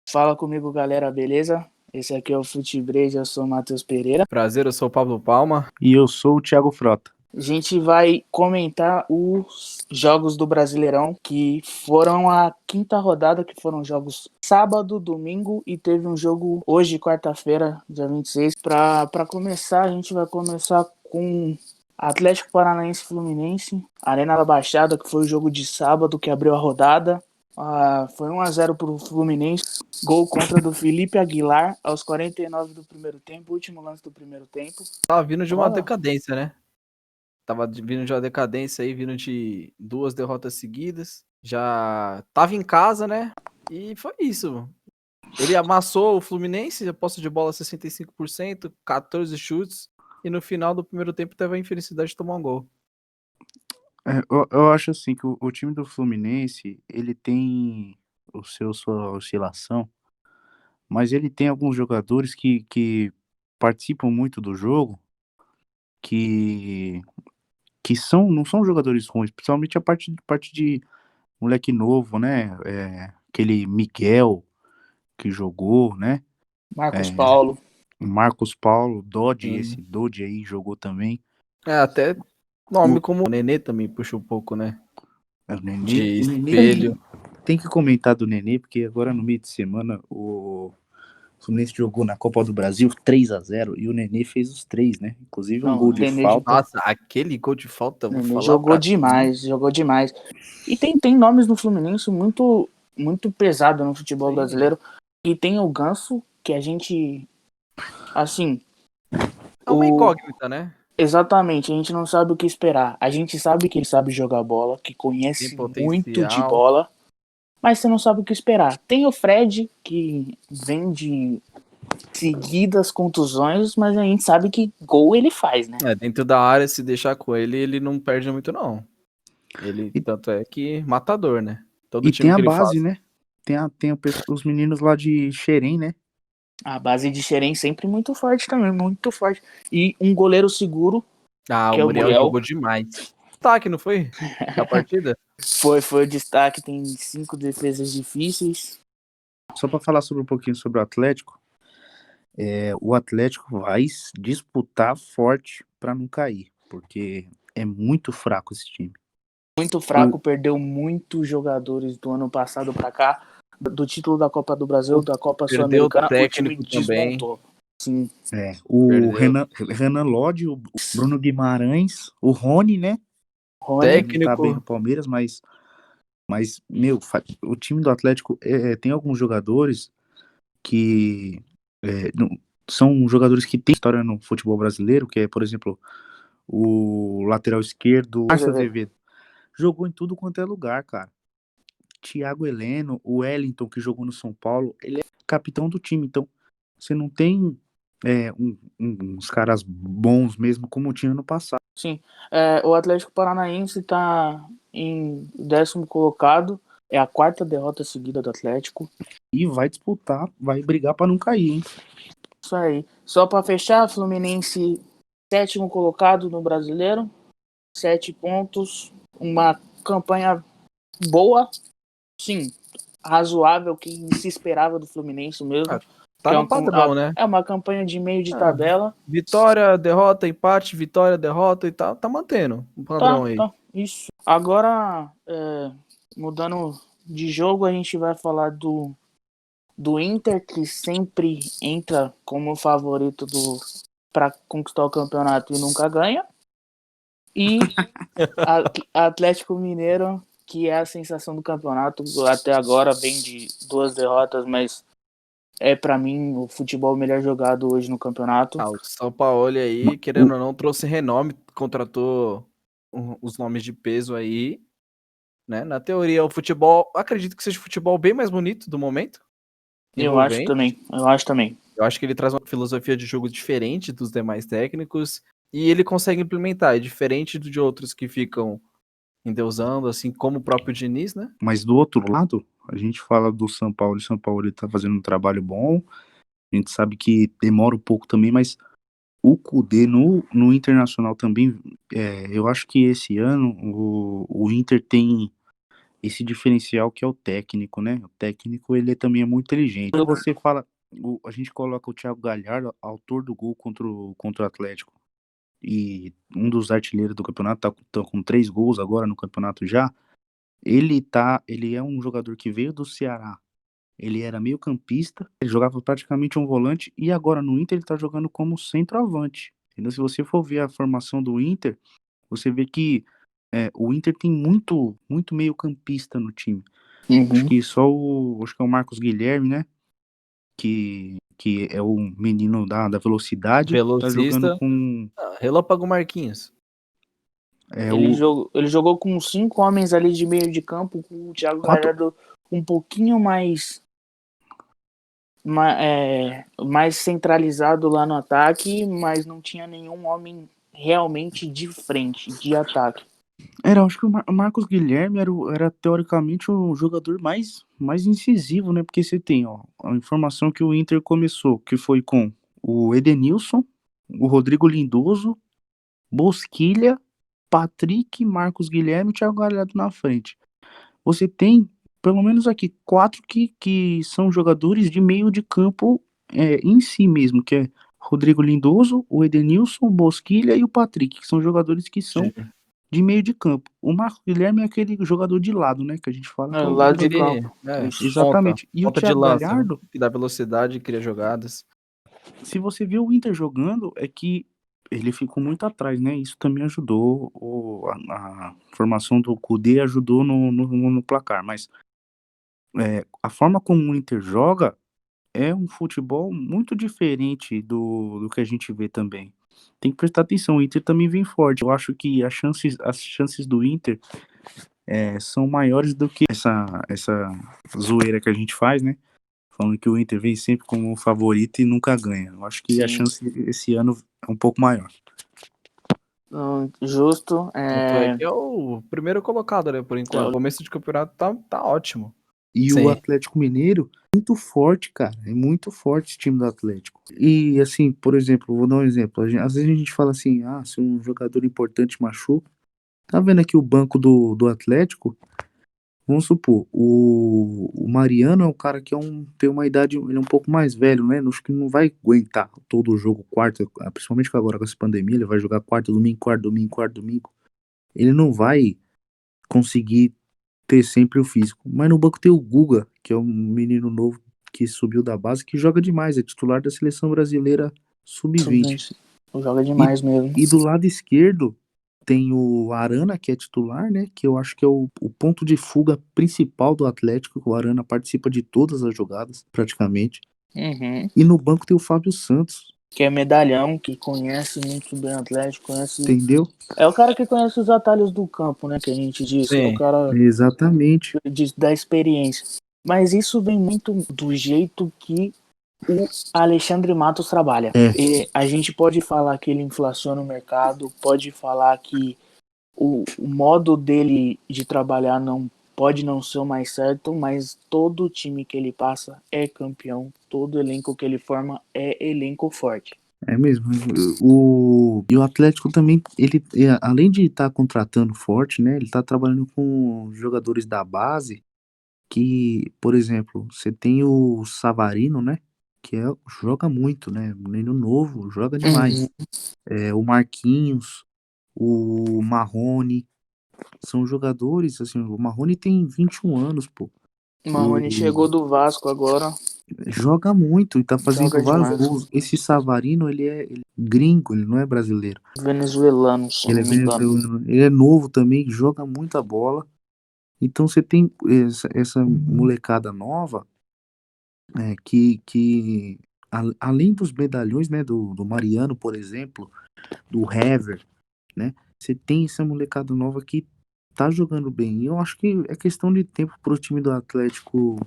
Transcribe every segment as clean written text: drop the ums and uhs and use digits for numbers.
Fala comigo, galera, beleza? Esse aqui é o Futebreja, eu sou o Matheus Pereira. Prazer, eu sou o Pablo Palma. E eu sou o Thiago Frota. A gente vai comentar os jogos do Brasileirão, que foram a quinta rodada, que foram jogos sábado, domingo, e teve um jogo hoje, quarta-feira, dia 26. Para começar, a gente vai começar com Atlético Paranaense e Fluminense, Arena da Baixada, que foi o jogo de sábado que abriu a rodada. Foi 1-0 pro Fluminense. Gol contra do Felipe Aguilar aos 49 do primeiro tempo, último lance do primeiro tempo. Tava vindo de uma decadência, né? Tava vindo de uma decadência aí, vindo de 2 derrotas seguidas. Já tava em casa, né? E foi isso. Ele amassou o Fluminense, a posse de bola 65%, 14 chutes. E no final do primeiro tempo teve a infelicidade de tomar um gol. Eu acho assim que o time do Fluminense, ele tem sua oscilação, mas ele tem alguns jogadores que participam muito do jogo, que, não são jogadores ruins, principalmente a parte de moleque novo, né? Aquele Miguel que jogou, né? Marcos Paulo. Marcos Paulo, Sim. esse Dodge aí jogou também. Até nome como o Nenê também puxa um pouco, né? O Nenê, De espelho. Tem que comentar do Nenê, porque agora no meio de semana o Fluminense jogou na Copa do Brasil 3-0 e o Nenê fez os 3, né? Inclusive um gol de Nenê falta. Nossa, aquele gol de falta, vou falar jogou pra demais, jogou demais. E tem nomes no Fluminense muito, muito pesado no futebol brasileiro. E tem o Ganso, que a gente, assim... É uma incógnita, né? Exatamente, a gente não sabe o que esperar. A gente sabe que ele sabe jogar bola, que Tem conhece muito de potencial. bola, mas você não sabe o que esperar. Tem o Fred, que vem de seguidas contusões, mas a gente sabe que gol ele faz, né? Dentro da área, se deixar com ele, ele não perde muito, não. Ele, tanto é que matador, né? Todo E tem time a que ele base, faz. né? Tem os meninos lá de Xerém, né? A base de Xerém sempre muito forte também, muito forte. E um goleiro seguro, O que é o Muriel Muriel. jogou demais. Destaque, não foi? Da partida? Foi o destaque, tem 5 defesas difíceis. Só para falar um pouquinho sobre o Atlético, o Atlético vai disputar forte para não cair, porque é muito fraco esse time. Muito fraco, perdeu muitos jogadores do ano passado para cá, do título da Copa do Brasil, da Copa Perdeu o Sul-Americana, o time técnico também. desmontou. Sim. O Perdeu. Renan Lodge, o Bruno Guimarães, o Rony, né? Rony, Não tá bem Técnico. no Palmeiras, mas meu, o time do Atlético tem alguns jogadores que são jogadores que têm história no futebol brasileiro, que é, por exemplo, o lateral esquerdo, Márcio Azevedo. Jogou em tudo quanto é lugar, cara. Thiago Heleno, o Wellington, que jogou no São Paulo, ele é capitão do time. Então, você não tem uns caras bons mesmo como tinha no passado. Sim. O Atlético Paranaense está em 10º colocado. É a 4ª derrota seguida do Atlético. E vai disputar, vai brigar para não cair, hein? Isso aí. Só para fechar, Fluminense 7º colocado no Brasileiro. 7 pontos. Uma campanha boa. Sim, razoável, que se esperava do Fluminense mesmo. Tá no padrão, né? É uma campanha de meio de tabela. Vitória, derrota, empate, vitória, derrota e tal. Tá mantendo um padrão aí. Tá, isso. Agora, mudando de jogo, a gente vai falar do Inter, que sempre entra como favorito para conquistar o campeonato e nunca ganha. E Atlético Mineiro, que é a sensação do campeonato. Até agora vem de 2 derrotas, mas é para mim o futebol melhor jogado hoje no campeonato. O São Paulo aí, querendo ou não, trouxe renome, contratou os nomes de peso aí, né? Na teoria, o futebol, acredito que seja o futebol bem mais bonito do momento. Eu acho também. Eu acho que ele traz uma filosofia de jogo diferente dos demais técnicos e ele consegue implementar, é diferente de outros que ficam endeusando, assim como o próprio Diniz, né? Mas do outro lado, a gente fala do São Paulo, e o São Paulo ele tá fazendo um trabalho bom, a gente sabe que demora um pouco também, mas o Kudê no Internacional também, eu acho que esse ano o Inter tem esse diferencial que é o técnico, né? O técnico, ele também é muito inteligente. Quando você fala, a gente coloca o Thiago Galhardo, autor do gol contra o Atlético, e um dos artilheiros do campeonato, tá com 3 gols agora no campeonato já. Ele é um jogador que veio do Ceará. Ele era meio campista, ele jogava praticamente um volante, e agora no Inter ele tá jogando como centroavante. Entendeu? Se você for ver a formação do Inter, você vê que o Inter tem muito, muito meio campista no time. Acho que acho que é o Marcos Guilherme, né? Que é o menino da velocidade, tá jogando Velocista. com Relâmpago Marquinhos. Ele jogou com 5 homens ali de meio de campo, com o Thiago Galhardo um pouquinho mais centralizado lá no ataque, mas não tinha nenhum homem realmente de frente, de ataque. Acho que o Marcos Guilherme era teoricamente o jogador mais incisivo, né? Porque você tem, ó, a informação que o Inter começou, que foi com o Edenilson, o Rodrigo Lindoso, Bosquilha, Patrick, Marcos Guilherme e Thiago Galhardo na frente. Você tem, pelo menos aqui, 4 que são jogadores de meio de campo em si mesmo, que é Rodrigo Lindoso, o Edenilson, o Bosquilha e o Patrick, que são jogadores que são de meio de campo. O Marcos Guilherme é aquele jogador de lado, né? Que a gente fala que é o Lado de jogador. campo. Exatamente. E o Ponta de Thiago laço, Galhardo, que dá velocidade e cria jogadas. se você vê o Inter jogando, é que ele ficou muito atrás, né? Isso também ajudou. A formação do Kudê ajudou no placar. Mas a forma como o Inter joga é um futebol muito diferente do que a gente vê também. Tem que prestar atenção, o Inter também vem forte. Eu acho que as chances do Inter são maiores do que essa zoeira que a gente faz, né? Falando que o Inter vem sempre como favorito e nunca ganha. Eu acho que a chance esse ano é um pouco maior. Justo. Tanto é que é o primeiro colocado, né? Por enquanto. O começo de campeonato tá ótimo. E Sim. o Atlético Mineiro é muito forte, cara. É muito forte esse time do Atlético. E assim, por exemplo, vou dar um exemplo. Às vezes a gente fala assim, se um jogador importante machuca. Tá vendo aqui o banco do Atlético? Vamos supor, o Mariano é um cara que tem uma idade, ele é um pouco mais velho, né? Acho que não vai aguentar todo o jogo quarto, principalmente agora com essa pandemia, ele vai jogar quarto, domingo, quarto, domingo, quarto, domingo. Ele não vai conseguir ter sempre o físico. Mas no banco tem o Guga, que é um menino novo que subiu da base, que joga demais, é titular da seleção brasileira sub-20. Joga demais mesmo. E do lado esquerdo tem o Arana, que é titular, né? Que eu acho que é o ponto de fuga principal do Atlético. O Arana participa de todas as jogadas, praticamente. E no banco tem o Fábio Santos. Que é medalhão, que conhece muito bem o Atlético, Entendeu? É o cara que conhece os atalhos do campo, né? Que a gente diz. Sim. É o cara Exatamente. Da experiência. Mas isso vem muito do jeito que o Alexandre Matos trabalha. E a gente pode falar que ele inflaciona o mercado, pode falar que o modo dele de trabalhar pode não ser o mais certo, mas todo time que ele passa é campeão, todo elenco que ele forma é elenco forte. É mesmo. E o Atlético também, ele, além de estar contratando forte, né? Ele tá trabalhando com jogadores da base que, por exemplo, você tem o Savarino, né? Que joga muito, né? Menino novo, joga demais. O Marquinhos, o Marrone, são jogadores, assim, o Marrone tem 21 anos, pô. O Marrone chegou do Vasco agora. Joga muito e tá fazendo vários demais. gols. Esse Savarino, ele é gringo, ele não é brasileiro. Venezuelano, se Ele é não me engano. venezuelano. Ele é novo também, joga muita bola. Então você tem essa molecada nova que além dos medalhões, né, do Mariano, por exemplo, do Hever, né, você tem essa molecada nova que tá jogando bem. E eu acho que é questão de tempo pro time do Atlético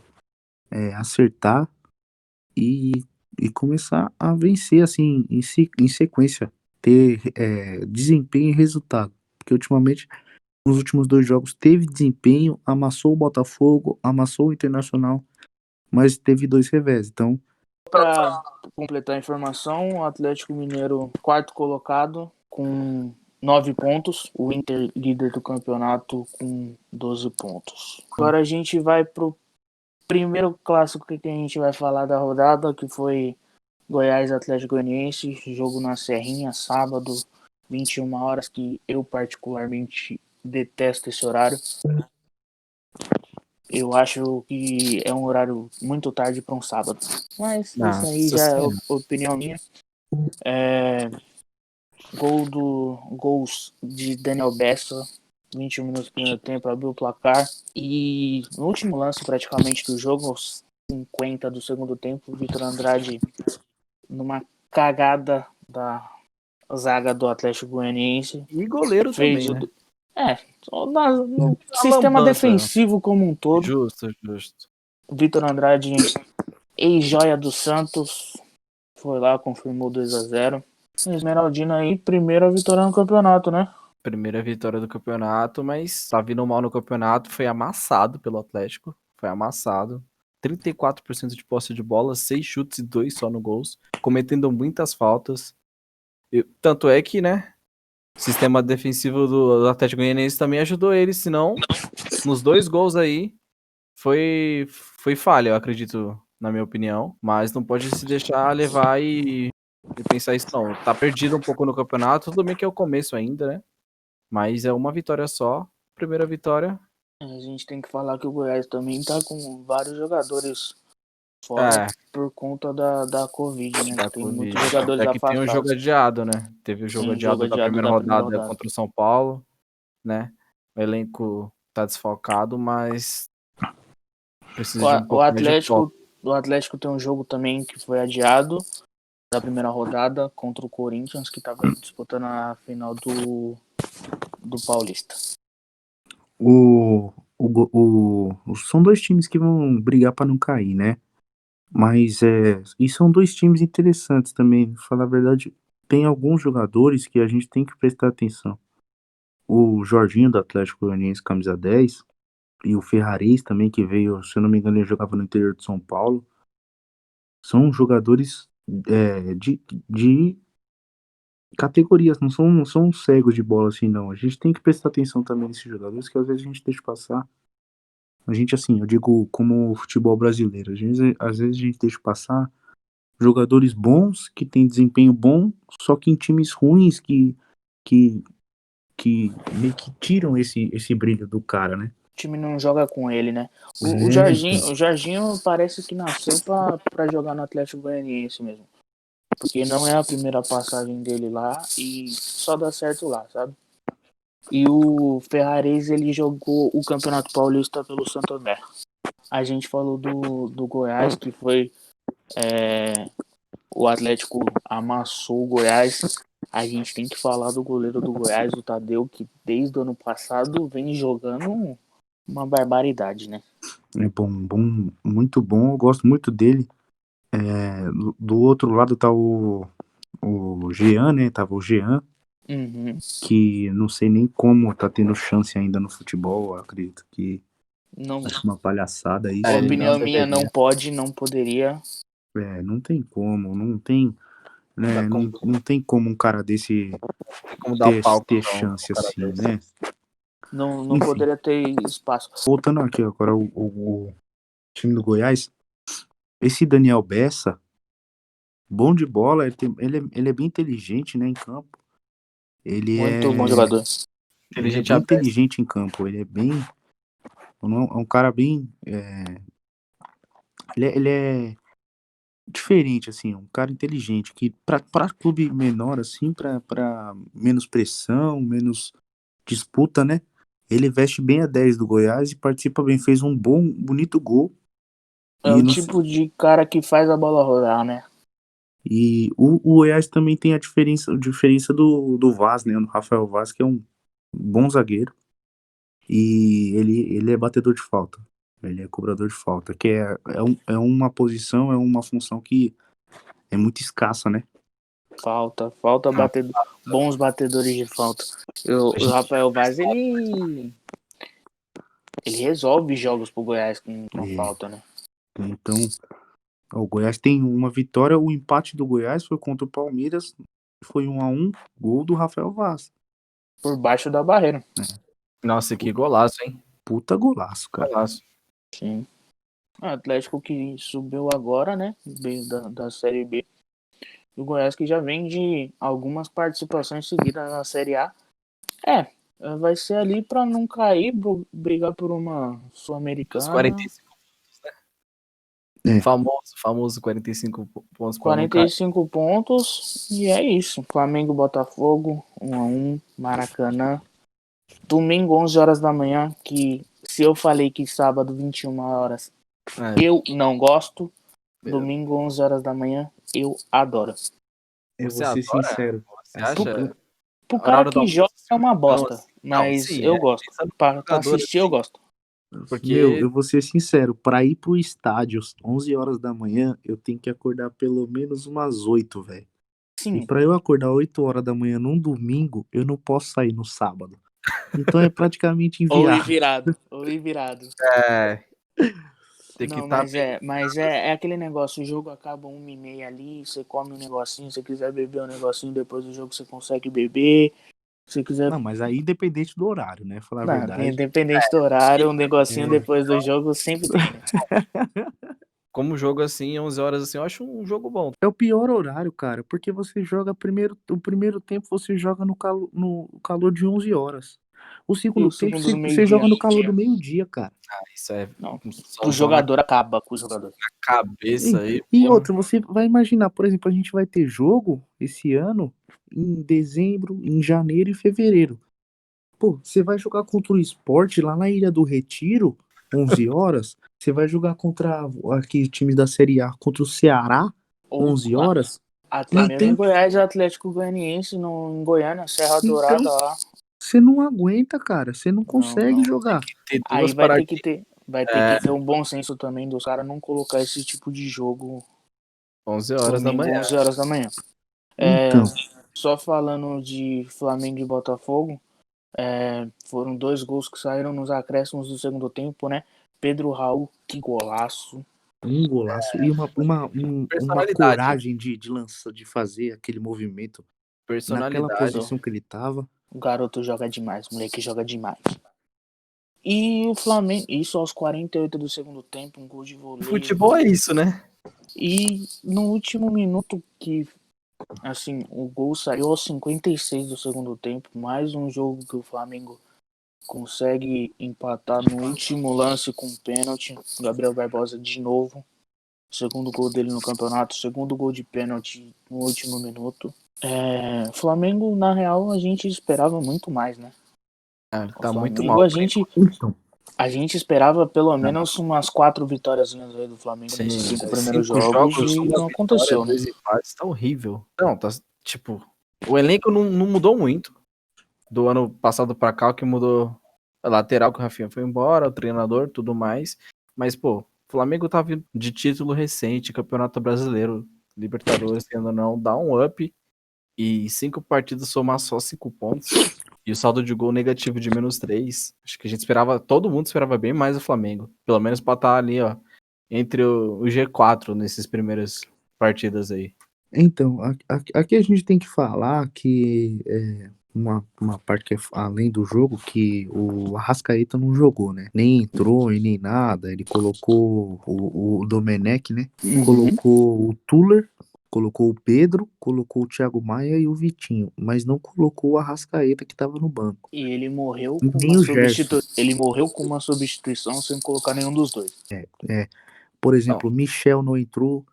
acertar e começar a vencer, assim, em sequência, ter desempenho e resultado. Porque ultimamente, nos últimos 2 jogos, teve desempenho, amassou o Botafogo, amassou o Internacional, mas teve 2 revés. Então, Para completar a informação, o Atlético Mineiro, quarto colocado, com 9 pontos. O Inter, líder do campeonato, com 12 pontos. Agora a gente vai pro primeiro clássico que a gente vai falar da rodada, que foi Goiás Atlético Goianiense, jogo na Serrinha, sábado, 21 horas, que eu particularmente detesto esse horário. Eu acho que é um horário muito tarde para um sábado. Mas isso aí já é opinião minha. Gols de Daniel Bessa, 21 minutos do primeiro tempo, abriu o placar. E no último lance praticamente do jogo, aos 50 do segundo tempo, o Vitor Andrade, numa cagada da zaga do Atlético Goianiense. E goleiro fez também, né? No sistema defensivo como um todo. Justo. Vitor Andrade, ex-joia do Santos, foi lá, confirmou 2-0. Esmeraldina aí, primeira vitória no campeonato, né? Primeira vitória do campeonato, mas tá vindo mal no campeonato, foi amassado pelo Atlético, foi amassado. 34% de posse de bola, 6 chutes e 2 só no gols, cometendo muitas faltas. Tanto é que, né, o sistema defensivo do Atlético Goianiense também ajudou eles, senão, nos 2 gols aí, foi falha, eu acredito, na minha opinião. Mas não pode se deixar levar e pensar isso, não. Tá perdido um pouco no campeonato, tudo bem que é o começo ainda, né? Mas é uma vitória só, primeira vitória. A gente tem que falar que o Goiás também tá com vários jogadores fora por conta da Covid, né? Tem muitos jogadores que afastados. tem um jogo adiado, né? Teve o jogo adiado da primeira rodada contra o São Paulo, né? O elenco tá desfalcado, mas precisa de um pouco mais de foco. O Atlético tem um jogo também que foi adiado da primeira rodada contra o Corinthians, que estava disputando a final do Paulista. São 2 times que vão brigar para não cair, né? Mas e são 2 times interessantes também. Pra falar a verdade, tem alguns jogadores que a gente tem que prestar atenção. O Jorginho do Atlético Goianiense, camisa 10, e o Ferraris também, que veio, se eu não me engano, ele jogava no interior de São Paulo. São jogadores de categorias, não são cegos de bola assim, não. A gente tem que prestar atenção também nesses jogadores, que às vezes a gente deixa passar. A gente, assim, eu digo como o futebol brasileiro, às vezes a gente deixa passar jogadores bons, que têm desempenho bom, só que em times ruins que meio que tiram esse brilho do cara, né? O time não joga com ele, né? O Jorginho parece que nasceu pra jogar no Atlético Goianiense mesmo. Porque não é a primeira passagem dele lá e só dá certo lá, sabe? E o Ferraris, ele jogou o Campeonato Paulista pelo Santo André. A gente falou do Goiás, que foi o Atlético amassou o Goiás. A gente tem que falar do goleiro do Goiás, o Tadeu, que desde o ano passado vem jogando uma barbaridade, né? É bom, muito bom, eu gosto muito dele. Do outro lado tá o Jean, né? Tava o Jean, que não sei nem como tá tendo chance ainda no futebol, eu acredito que não, acho uma palhaçada isso. A opinião minha, não poderia. Não tem como, não tem, né? Não tem como um cara desse ter chance assim, né? Não poderia ter espaço. Voltando aqui agora o time do Goiás, esse Daniel Bessa, bom de bola, ele é bem inteligente, né, em campo. Muito bom jogador. Ele é bem inteligente em campo, ele é bem, é um cara bem, ele é diferente, assim, um cara inteligente, que pra clube menor, assim, pra menos pressão, menos disputa, né, ele veste bem a 10 do Goiás e participa bem, fez um bonito gol. É o tipo de cara que faz a bola rodar, né? E o Goiás também tem a diferença do Vaz, né? O Rafael Vaz, que é um bom zagueiro. E ele é batedor de falta. Ele é cobrador de falta. Que é uma posição, é uma função que é muito escassa, né? Falta bons batedores de falta. O Rafael Vaz, ele resolve jogos pro Goiás com falta, né? Então, o Goiás tem uma vitória. O empate do Goiás foi contra o Palmeiras. Foi 1-1, gol do Rafael Vaz. por baixo da barreira. Nossa, que golaço, hein? Puta golaço, cara. Golaço. Sim. O Atlético que subiu agora, né? Veio da Série B. E o Goiás que já vem de algumas participações seguidas na Série A. Vai ser ali pra não cair, brigar por uma Os Sul-Americana. 45 pontos, né? É. Famoso 45 pontos pra não cair. 45 pontos. E é isso. Flamengo, Botafogo, 1-1, Maracanã. Domingo, 11 horas da manhã, que se eu falei que sábado, 21 horas, eu não gosto. Domingo, 11 horas da manhã, eu adoro. Eu Você vou ser adora? sincero. Você assim, acha? Pro cara Horário do que almoço, joga é uma então, bosta, assim, não, mas sim, eu gosto. pensando no Pra jogador, assistir, eu assim, gosto. porque Meu, eu vou ser sincero, pra ir pro estádio às 11 horas da manhã, eu tenho que acordar pelo menos umas 8, velho. E Sim, pra eu acordar 8 horas da manhã num domingo, eu não posso sair no sábado. Então é praticamente ou ir inviável. virado, ou ir virado. é, tem que Não, estar mas é aquele negócio, o jogo acaba 1h30 ali, você come um negocinho, se quiser beber um negocinho depois do jogo, você consegue beber. Se quiser, Não, mas aí independente do horário, né? Falar a não, verdade. independente do horário, um negocinho É. depois do jogo sempre tem, né? como jogo assim, 11 horas assim, eu acho um jogo bom. É o pior horário, cara, porque você joga o primeiro tempo você joga no calor de 11 horas. O E segundo o tempo segundo do você meio-dia. joga no calor do meio-dia, cara. Isso é Não, um pro solzão na jogador acaba com o jogador. cabeça aí, E porra. outra, você vai imaginar, por exemplo, a gente vai ter jogo esse ano em dezembro, em janeiro e fevereiro. Pô, você vai jogar contra o Sport lá na Ilha do Retiro, 11 horas. Você vai jogar contra aqui times da Série A, contra o Ceará, Ou 11 horas. até Não mesmo em tem. Goiás, Atlético Goianiense, em Goiânia, Serra Então, Dourada lá. você não aguenta, cara. Você não Não, consegue não. jogar. Ter Aí duas paradinhas. vai ter que ter um bom senso também dos caras não colocar esse tipo de jogo 11 horas da domingo, manhã. 11 horas da manhã. Então, Só falando de Flamengo e Botafogo, foram 2 gols que saíram nos acréscimos do segundo tempo, né? Pedro Raul, que golaço. um golaço e uma Personalidade, hein? coragem de lançar, de fazer aquele movimento naquela Personalidade. posição que ele tava. O garoto joga demais, o moleque joga demais. E o Flamengo, isso aos 48 do segundo tempo, um gol de voleio. Futebol é isso, né? E no último minuto que, assim, o gol saiu aos 56 do segundo tempo, mais um jogo que o Flamengo consegue empatar no último lance com pênalti. Gabriel Barbosa de novo, segundo gol dele no campeonato, segundo gol de pênalti no último minuto. Flamengo, na real, a gente esperava muito mais, né? O Tá muito Flamengo, mal. Então, a gente esperava pelo menos umas 4 vitórias aí do Flamengo Sim, nesses 5 primeiros 5 jogos jogos, e uma não vitória, aconteceu, né? 2 empates, tá horrível. Não, tá tipo, o elenco não mudou muito do ano passado pra cá, o que mudou a lateral que o Rafinha foi embora, o treinador, tudo mais. Mas, pô, o Flamengo tá vindo de título recente, Campeonato Brasileiro, Libertadores, ainda não, dá um up e 5 partidas somar só 5 pontos. E o saldo de gol negativo de -3. Acho que a gente esperava, todo mundo esperava bem mais o Flamengo. Pelo menos pra estar ali, ó, entre o G4 nesses primeiras partidas aí. então, aqui a gente tem que falar que uma parte que é além do jogo, que o Arrascaeta não jogou, né? Nem entrou e nem nada. Ele colocou o Domenech, né? Colocou o Tuller, colocou o Pedro, colocou o Thiago Maia e o Vitinho, mas não colocou o Arrascaeta que tava no banco. E ele morreu E com nem uma o Gerson. substituição sem colocar nenhum dos dois. Por Não, exemplo, Michel não entrou,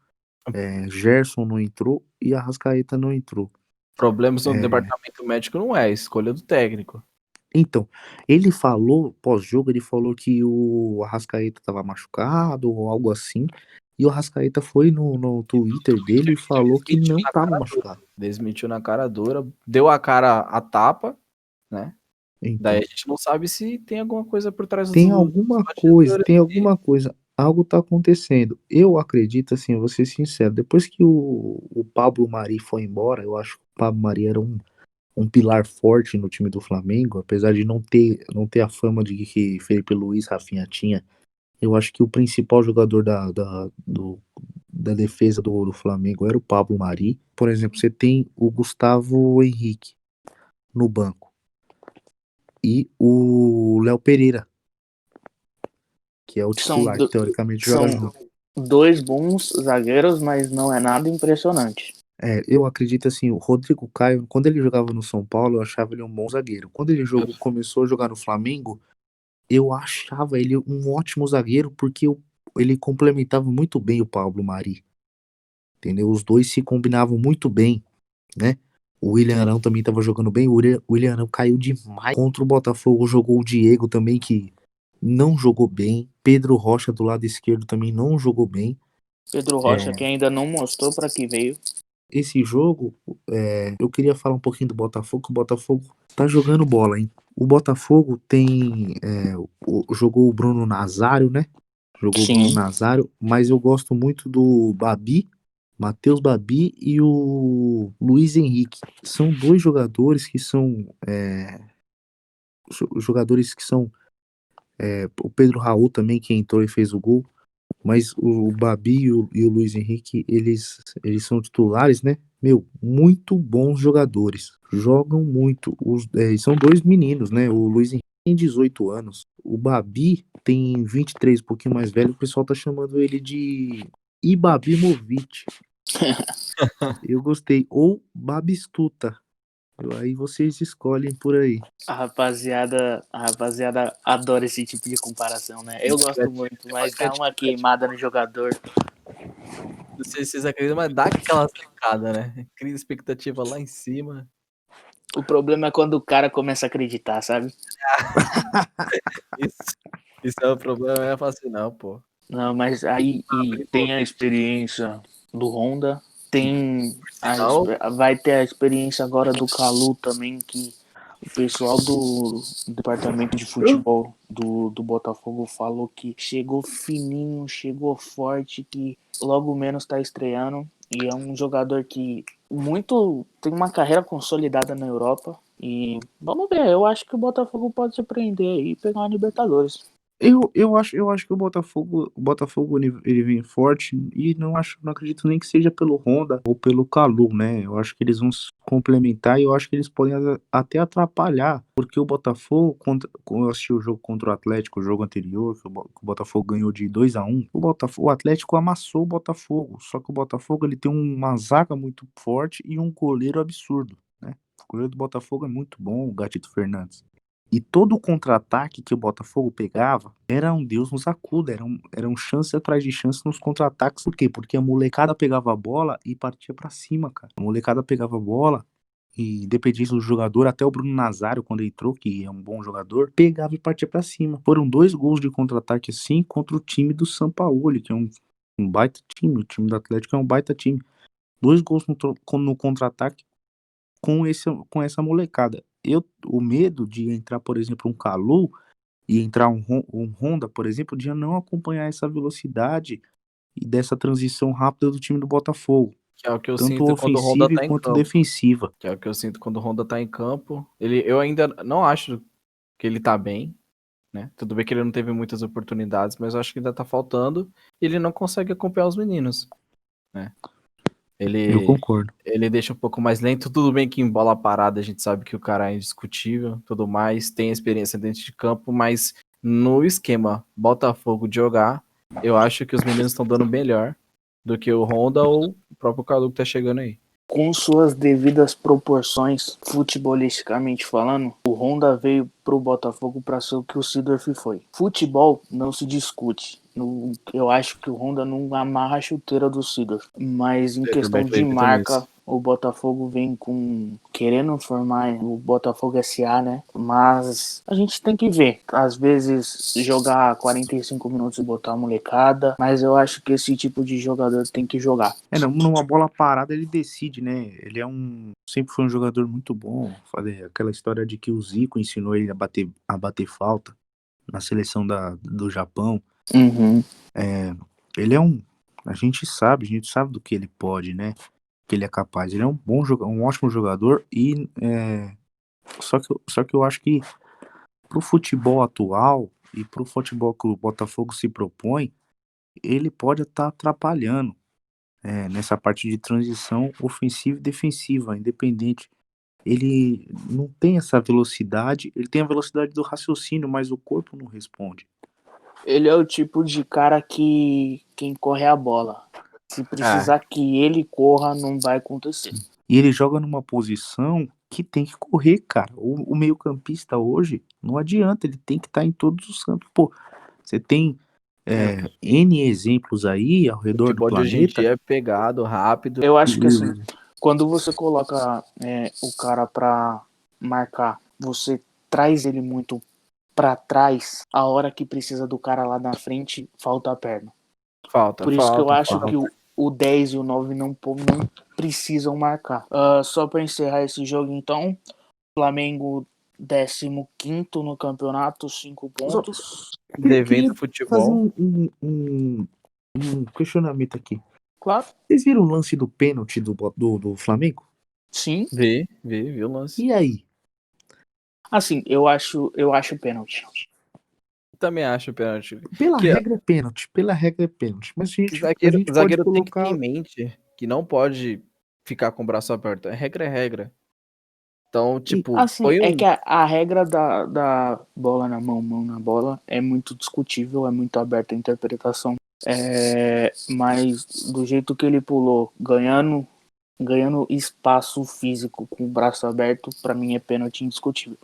Gerson não entrou e Arrascaeta não entrou. problemas no departamento médico não é, escolha do técnico. Então, ele falou, pós-jogo, ele falou que o Arrascaeta estava machucado ou algo assim. E o Arrascaeta foi no Twitter dele e falou que Desmentiu não na estava cara machucado. dura. Desmentiu na cara dura, deu a cara a tapa, né? Daí Então, a gente não sabe se tem alguma coisa por trás tem dos alguma coisa, bastidores tem aí. alguma coisa. Algo tá acontecendo. Eu acredito, assim, eu vou ser sincero, depois que o Pablo Mari foi embora, eu acho que o Pablo Mari era um pilar forte no time do Flamengo, apesar de não ter a fama de que Felipe Luiz, Rafinha tinha. Eu acho que o principal jogador da defesa do Flamengo era o Pablo Mari. Por exemplo, você tem o Gustavo Henrique no banco. e o Léo Pereira, que é o São, titular, que teoricamente joga são junto. 2 bons zagueiros, mas não é nada impressionante. Eu acredito assim, o Rodrigo Caio, quando ele jogava no São Paulo, eu achava ele um bom zagueiro. Quando ele começou a jogar no Flamengo, eu achava ele um ótimo zagueiro, porque ele complementava muito bem o Pablo Mari, entendeu? Os dois se combinavam muito bem, né? O William Arão também estava jogando bem, o William Arão caiu demais contra o Botafogo, jogou o Diego também, que não jogou bem, Pedro Rocha do lado esquerdo também não jogou bem. Pedro Rocha, que ainda não mostrou para que veio. Esse jogo, eu queria falar um pouquinho do Botafogo, que o Botafogo tá jogando bola, hein? O Botafogo jogou o Bruno Nazário, né? Jogou o Bruno Sim. Nazário, mas eu gosto muito do Babi, Matheus Babi e o Luiz Henrique. São dois jogadores que são jogadores que são o Pedro Raul também, que entrou e fez o gol. Mas o Babi e o Luiz Henrique, eles são titulares, né? Meu, muito bons jogadores. Jogam muito. São dois meninos, né? O Luiz Henrique tem 18 anos. O Babi tem 23, um pouquinho mais velho. O pessoal tá chamando ele de Ibabimovic. Eu gostei. Ou Babistuta. Aí vocês escolhem por aí. A rapaziada adora esse tipo de comparação, né? Eu gosto muito, mas dá uma queimada no jogador. Não sei se vocês acreditam, mas dá aquela secada, né? Cria expectativa lá em cima. O problema é quando o cara começa a acreditar, sabe? Isso é o problema, é fácil não, pô. Não, mas aí tem a experiência do Honda, Sinal, vai ter a experiência agora do Calu também, que o pessoal do departamento de futebol do Botafogo falou que chegou fininho, chegou forte, que logo menos tá estreando. E é um jogador que tem uma carreira consolidada na Europa. E vamos ver, eu acho que o Botafogo pode surpreender aí e pegar uma Libertadores. Eu acho que o Botafogo ele vem forte e não acredito nem que seja pelo Honda ou pelo Calu, né? Eu acho que eles vão se complementar e eu acho que eles podem até atrapalhar, porque o Botafogo, quando eu assisti o jogo contra o Atlético, o jogo anterior, que o Botafogo ganhou de 2-1, o Atlético amassou o Botafogo, só que o Botafogo ele tem uma zaga muito forte e um goleiro absurdo, né? O goleiro do Botafogo é muito bom, o Gatito Fernandes. E todo o contra-ataque que o Botafogo pegava era um Deus nos acuda, eram chance atrás de chance nos contra-ataques. Por quê? Porque a molecada pegava a bola e partia pra cima, cara. A molecada pegava a bola e, independente do jogador, até o Bruno Nazário, quando entrou, que é um bom jogador, pegava e partia pra cima. Foram 2 gols de contra-ataque assim contra o time do Sampaoli, que é um baita time. O time do Atlético é um baita time. 2 gols no contra-ataque com essa molecada. O medo de entrar, por exemplo, um Calu e entrar um Honda, por exemplo, de não acompanhar essa velocidade e dessa transição rápida do time do Botafogo, que é o que eu tanto sinto quando o Honda ofensiva tá em quanto campo. defensiva. Que é o que eu sinto quando o Honda tá em campo. Eu ainda não acho que ele tá bem, né? Tudo bem que ele não teve muitas oportunidades, mas eu acho que ainda tá faltando. E ele não consegue acompanhar os meninos, né? Eu Ele, concordo. ele deixa um pouco mais lento. Tudo bem que em bola parada a gente sabe que o cara é indiscutível, tudo mais, tem experiência dentro de campo, mas no esquema Botafogo de jogar, eu acho que os meninos estão dando melhor do que o Honda ou o próprio Calu que tá chegando aí. Com suas devidas proporções, futebolisticamente falando, o Honda veio pro Botafogo para ser o que o Seedorf foi. Futebol não se discute. Eu acho que o Honda não amarra a chuteira do Seedorf. Mas em Eu também questão de acredito nisso. marca, o Botafogo vem querendo formar o Botafogo SA, né? Mas a gente tem que ver. Às vezes jogar 45 minutos e botar a molecada. Mas eu acho que esse tipo de jogador tem que jogar. Numa bola parada ele decide, né? Sempre foi um jogador muito bom. Aquela história de que o Zico ensinou ele a bater falta na seleção do Japão. Uhum. Ele a gente sabe do que ele pode, né? Que ele é capaz. Ele é um bom jogador, um ótimo jogador só que eu acho que pro futebol atual e pro futebol que o Botafogo se propõe, ele pode estar atrapalhando nessa parte de transição ofensiva e defensiva, independente ele não tem essa velocidade, ele tem a velocidade do raciocínio, mas o corpo não responde. Ele é o tipo de cara que quem corre a bola. Se precisar que ele corra, não vai acontecer. E ele joga numa posição que tem que correr, cara. O meio-campista hoje, não adianta, ele tem que estar em todos os campos. Pô, você tem N exemplos aí ao O redor do futebol de hoje em planeta. dia é pegado, rápido. Eu acho que assim, quando você coloca o cara pra marcar, você traz ele muito pra trás, a hora que precisa do cara lá na frente, falta a perna. Por isso que eu acho que o 10 e o 9 não precisam marcar. Só pra encerrar esse jogo então, Flamengo 15º no campeonato, 5 pontos. Devendo Fazer futebol. um questionamento aqui. Claro. Vocês viram o lance do pênalti do Flamengo? Sim. Vi o lance. E aí? Assim, eu acho pênalti. Também acho pênalti. Pela regra é pênalti. Mas a gente O zagueiro pode tem que ter colocar... em mente que não pode ficar com o braço aberto. Regra é regra. Então, tipo, assim, que a regra da bola na mão na bola é muito discutível, é muito aberta a interpretação. Mas do jeito que ele pulou, ganhando espaço físico com o braço aberto, pra mim é pênalti indiscutível.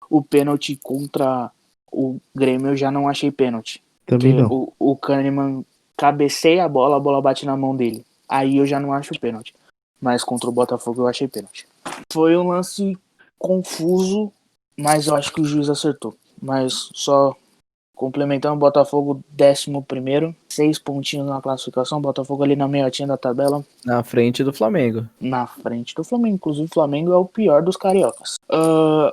O pênalti contra o Grêmio eu já não achei pênalti. Também Porque não. o Kahneman cabeceia a bola bate na mão dele. Aí eu já não acho pênalti. Mas contra o Botafogo eu achei pênalti. Foi um lance confuso, mas eu acho que o juiz acertou. Mas só complementando, Botafogo 11º, 6 pontinhos na classificação, Botafogo ali na meiotinha da tabela. Na frente do Flamengo. Na frente do Flamengo, inclusive o Flamengo é o pior dos cariocas.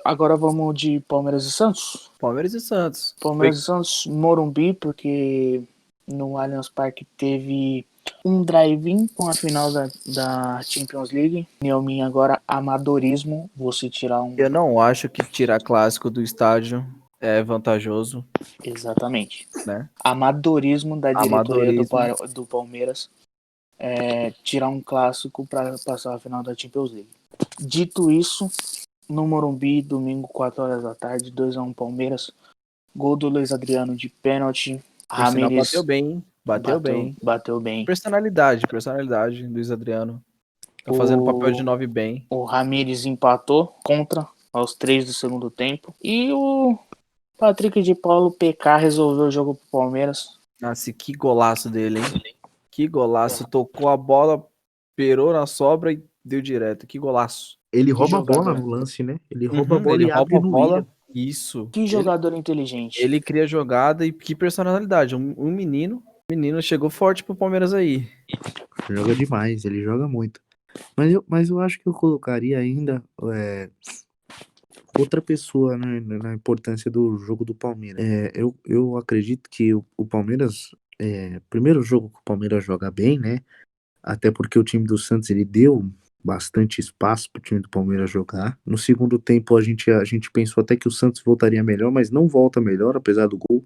Agora vamos de Palmeiras e Santos. Palmeiras e Santos. Palmeiras e Santos, Morumbi, porque no Allianz Parque teve um drive-in com a final da Champions League. Minha agora, amadorismo. Você tirar um. Eu não acho que tirar clássico do estádio é vantajoso. Exatamente. Né? Amadorismo da diretoria Amadorismo. do Palmeiras tirar um clássico para passar a final da Champions League. Dito isso, no Morumbi, domingo, 4 horas da tarde, 2-1 Palmeiras. Gol do Luiz Adriano de pênalti. Ramires bateu bem. Bateu bem. Personalidade, Luiz Adriano. Tá fazendo papel de 9 bem. O Ramires empatou contra aos 3 do segundo tempo. E o Patrick de Paulo PK resolveu o jogo pro Palmeiras. Nossa, que golaço dele, hein? Que golaço. Tocou a bola, perou na sobra e deu direto. Que golaço. Ele rouba a bola no lance, né? Ele rouba a bola ele e rouba abre a no bola. meio. Isso. Que jogador inteligente. Ele cria jogada e que personalidade. Um menino chegou forte pro Palmeiras aí. Joga demais, ele joga muito. Mas eu acho que eu colocaria ainda outra pessoa, né, na importância do jogo do Palmeiras. Eu acredito que o Palmeiras, primeiro jogo que o Palmeiras joga bem, né? Até porque o time do Santos ele deu bastante espaço para o time do Palmeiras jogar. No segundo tempo a gente pensou até que o Santos voltaria melhor, mas não volta melhor apesar do gol.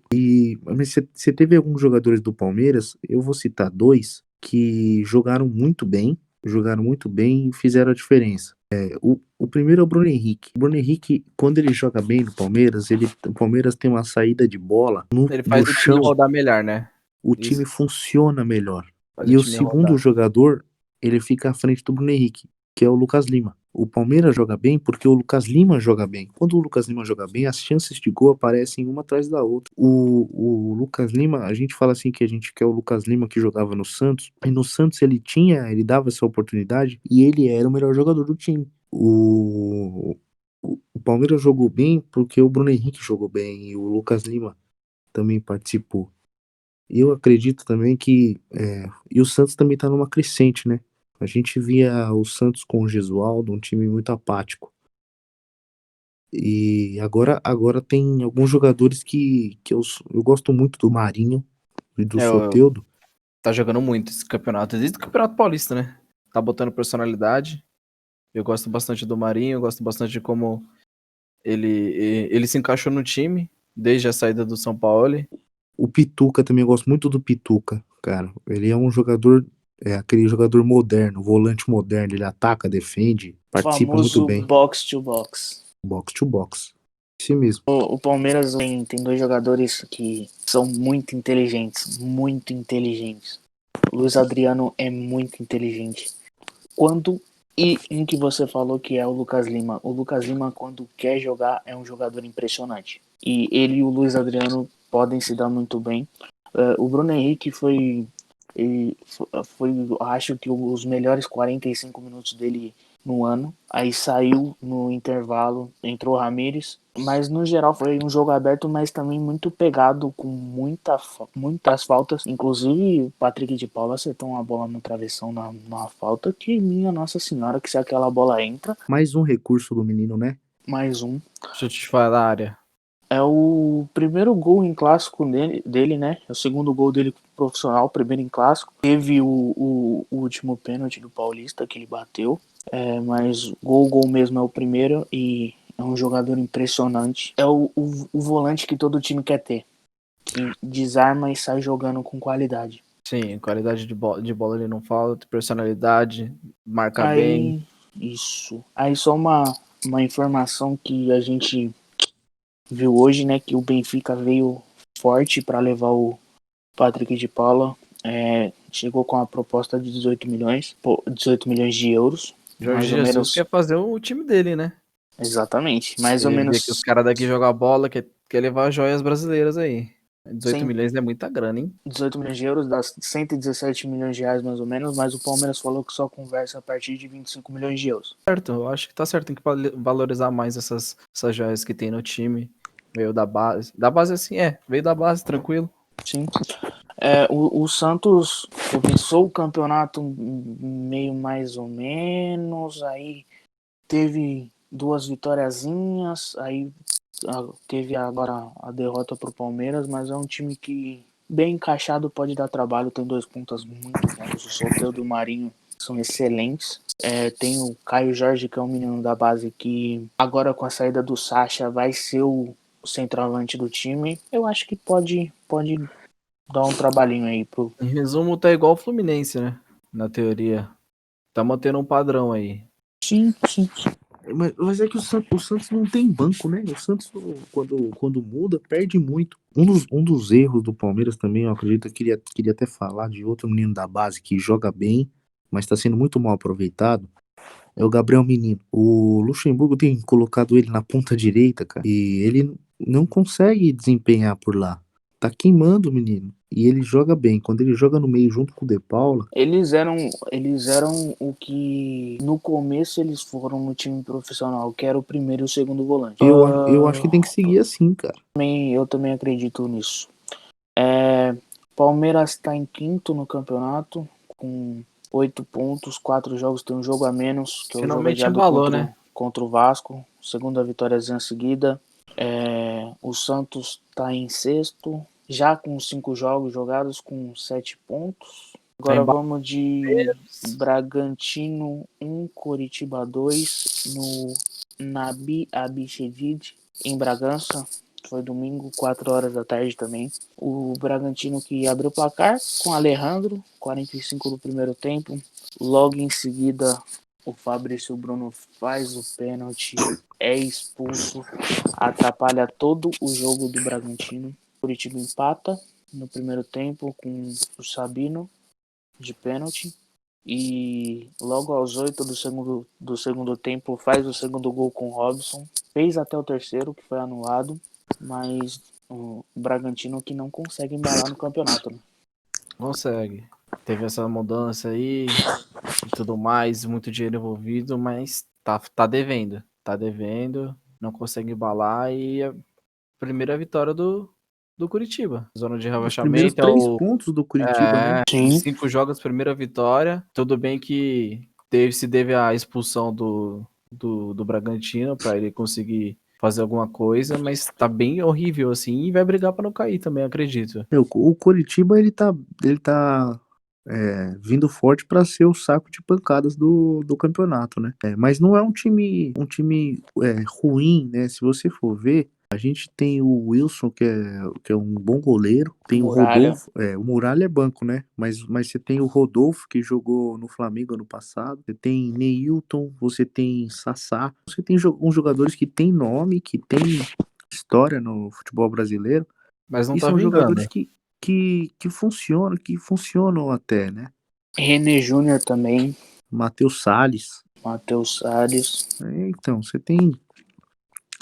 Mas você teve alguns jogadores do Palmeiras, eu vou citar dois que jogaram muito bem e fizeram a diferença. O primeiro é o Bruno Henrique. O Bruno Henrique, quando ele joga bem no Palmeiras, o Palmeiras tem uma saída de bola ele faz no o chão. time rodar melhor, né? O time funciona melhor. Faz E o segundo jogador, ele fica à frente do Bruno Henrique, que é o Lucas Lima. O Palmeiras joga bem porque o Lucas Lima joga bem. Quando o Lucas Lima joga bem, as chances de gol aparecem uma atrás da outra. O Lucas Lima, a gente fala assim que a gente quer o Lucas Lima que jogava no Santos, e no Santos ele dava essa oportunidade e ele era o melhor jogador do time. O Palmeiras jogou bem porque o Bruno Henrique jogou bem e o Lucas Lima também participou. Eu acredito também que. E o Santos também tá numa crescente, né? A gente via o Santos com o Gesualdo, um time muito apático. E agora tem alguns jogadores que eu gosto muito do Marinho e do Soteldo. Tá jogando muito esse campeonato, desde o Campeonato Paulista, né? Tá botando personalidade. Eu gosto bastante do Marinho, eu gosto bastante de como ele se encaixou no time desde a saída do São Paulo. O Pituca também, eu gosto muito do Pituca, cara. Ele é um jogador É aquele jogador moderno, volante moderno, ele ataca, defende, participa muito Famoso bem. box to box. Box to box. Esse mesmo. O Palmeiras tem dois jogadores que são muito inteligentes, muito inteligentes. O Luiz Adriano é muito inteligente. Quando e em que você falou que é o Lucas Lima. O Lucas Lima, quando quer jogar, é um jogador impressionante. E ele e o Luiz Adriano podem se dar muito bem. O Bruno Henrique foi, acho que os melhores 45 minutos dele no ano. Aí saiu no intervalo, entrou o Ramires. Mas no geral foi um jogo aberto, mas também muito pegado, com muitas faltas. Inclusive o Patrick de Paula acertou uma bola no travessão numa falta que, minha Nossa Senhora, que se aquela bola entra, Mais um recurso do menino, né? mais um. Deixa eu te falar da área. É o primeiro gol em clássico dele, né? É o segundo gol dele profissional, primeiro em clássico. Teve o último pênalti do Paulista que ele bateu. Mas gol mesmo é o primeiro e é um jogador impressionante. É o volante que todo time quer ter. Que desarma e sai jogando com qualidade. Sim, qualidade de bola ele não falta, personalidade, marca bem. Isso. Aí só uma informação que a gente viu hoje, né? Que o Benfica veio forte para levar o Patrick de Paula. Chegou com a proposta de 18 milhões de euros. Jorge Mais ou Jesus menos. quer fazer o time dele, né? Exatamente. Mais ou Ele vê que os menos. caras daqui jogam bola, quer levar joias brasileiras aí. 18 Sem milhões é muita grana, hein? 18 milhões de euros, dá 117 milhões de reais mais ou menos, mas o Palmeiras falou que só conversa a partir de 25 milhões de euros. Certo, eu acho que tá certo, tem que valorizar mais essas joias que tem no time. Veio da base. Da base assim, veio da base, tranquilo. Sim. O Santos começou o campeonato meio mais ou menos, aí teve 2 vitóriazinhas, aí teve agora a derrota pro Palmeiras, mas é um time que bem encaixado pode dar trabalho, tem 2 pontas muito bons, o Soteldo e o Marinho são excelentes. Tem o Caio Jorge, que é um menino da base, que agora com a saída do Sacha vai ser o centroavante do time. Eu acho que pode dar um trabalhinho aí pro... Em resumo, tá igual o Fluminense, né? Na teoria. Tá mantendo um padrão aí. Sim. Mas é que o Santos não tem banco, né? O Santos, quando muda, perde muito. Um dos erros do Palmeiras também, eu acredito, queria até falar de outro menino da base que joga bem, mas está sendo muito mal aproveitado. É o Gabriel Menino. O Luxemburgo tem colocado ele na ponta direita, cara, e ele não consegue desempenhar por lá. Tá queimando o menino. E ele joga bem. Quando ele joga no meio junto com o De Paula, Eles eram o que no começo eles foram no time profissional, que era o primeiro e o segundo volante. eu acho que tem que seguir assim, cara. Eu também acredito nisso. Palmeiras está em quinto no campeonato, com 8 pontos, 4 jogos, tem um jogo a menos, que é o jogo Finalmente adiado embalou, né? contra o Vasco, segunda vitóriazinha seguida. O Santos está em sexto, já com 5 jogos jogados, com 7 pontos. Agora vamos de Bragantino 1, Coritiba 2, no Nabi Abichedid, em Bragança. Foi domingo, 4 horas da tarde também. O Bragantino que abriu o placar com Alejandro, 45 do primeiro tempo. Logo em seguida, o Fabrício Bruno faz o pênalti, é expulso, atrapalha todo o jogo do Bragantino. O Curitiba empata no primeiro tempo com o Sabino de pênalti. E logo aos 8 do segundo tempo faz o segundo gol com o Robson. Fez até o terceiro, que foi anulado. Mas o Bragantino que não consegue embalar no campeonato, né? Consegue. Teve essa mudança aí e tudo mais, muito dinheiro envolvido, mas tá devendo. Tá devendo, não consegue embalar e a primeira vitória do Curitiba. Zona de Os primeiros rebaixamento 3 pontos do Curitiba, né? Sim. 5 jogos, primeira vitória. Tudo bem que se deve à expulsão do Bragantino para ele conseguir fazer alguma coisa, mas tá bem horrível assim e vai brigar para não cair também, acredito. O Coritiba, ele tá vindo forte para ser o saco de pancadas do campeonato, né? Mas não é um time ruim, né? Se você for ver, A gente tem o Wilson, que é um bom goleiro. Tem o Muralha. Rodolfo. O Muralha é banco, né? Mas você tem o Rodolfo, que jogou no Flamengo ano passado. Você tem Neilton, você tem Sassá. Você tem uns jogadores que têm nome, que têm história no futebol brasileiro. Mas não E tá são jogadores vingando. que funcionam até, né? René Júnior também. Matheus Salles. Matheus Salles. Então, você tem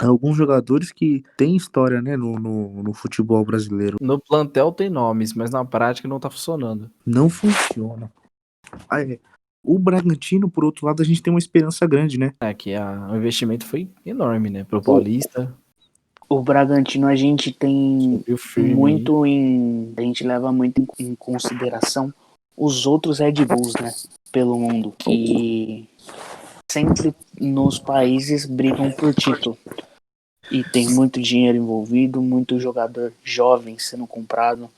alguns jogadores que têm história, né, no futebol brasileiro. No plantel tem nomes, mas na prática não tá funcionando. Não funciona. O Bragantino, por outro lado, a gente tem uma esperança grande, né? É que o investimento foi enorme, né? Pro O, Paulista. o Bragantino a gente tem Subiu firme aí. muito a gente leva muito em consideração os outros Red Bulls, né? Pelo mundo. Que sempre nos países brigam por título. E tem muito dinheiro envolvido, muito jogador jovem sendo comprado.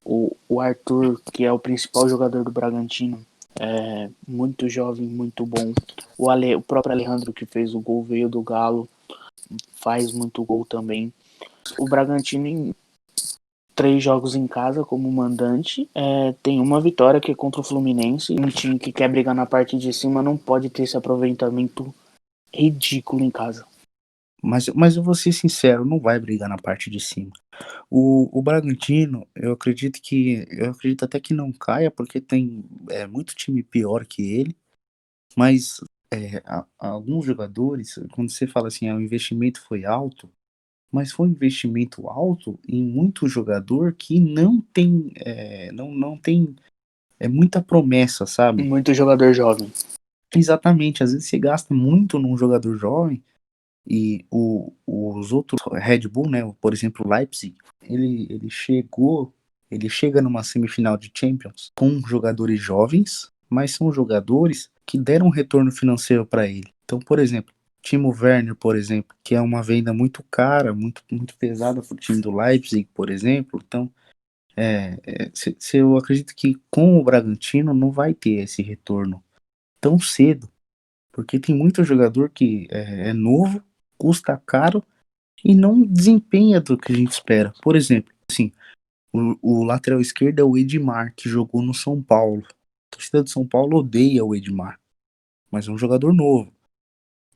O Arthur, que é o principal jogador do Bragantino, é muito jovem, muito bom. O próprio Alejandro, que fez o gol, veio do Galo, faz muito gol também. O Bragantino, em 3 jogos em casa como mandante, tem uma vitória que é contra o Fluminense. Um time que quer brigar na parte de cima não pode ter esse aproveitamento ridículo em casa. Mas eu vou ser sincero, não vai brigar na parte de cima. O Bragantino, eu acredito até que não caia, porque tem muito time pior que ele. Mas alguns jogadores, quando você fala assim, o investimento foi alto, mas foi um investimento alto em muito jogador que não tem, não tem muita promessa, sabe? Muito jogador jovem. Exatamente, às vezes você gasta muito num jogador jovem e os outros, Red Bull, né, por exemplo, o Leipzig, ele chega numa semifinal de Champions com jogadores jovens, mas são jogadores que deram um retorno financeiro para ele. Então, por exemplo, Timo Werner, por exemplo, que é uma venda muito cara, muito, muito pesada para o time do Leipzig, por exemplo. Então, eu acredito que com o Bragantino não vai ter esse retorno tão cedo, porque tem muito jogador que é novo, custa caro e não desempenha do que a gente espera. Por exemplo, assim, o lateral esquerdo é o Edmar, que jogou no São Paulo. A torcida de São Paulo odeia o Edmar, mas é um jogador novo.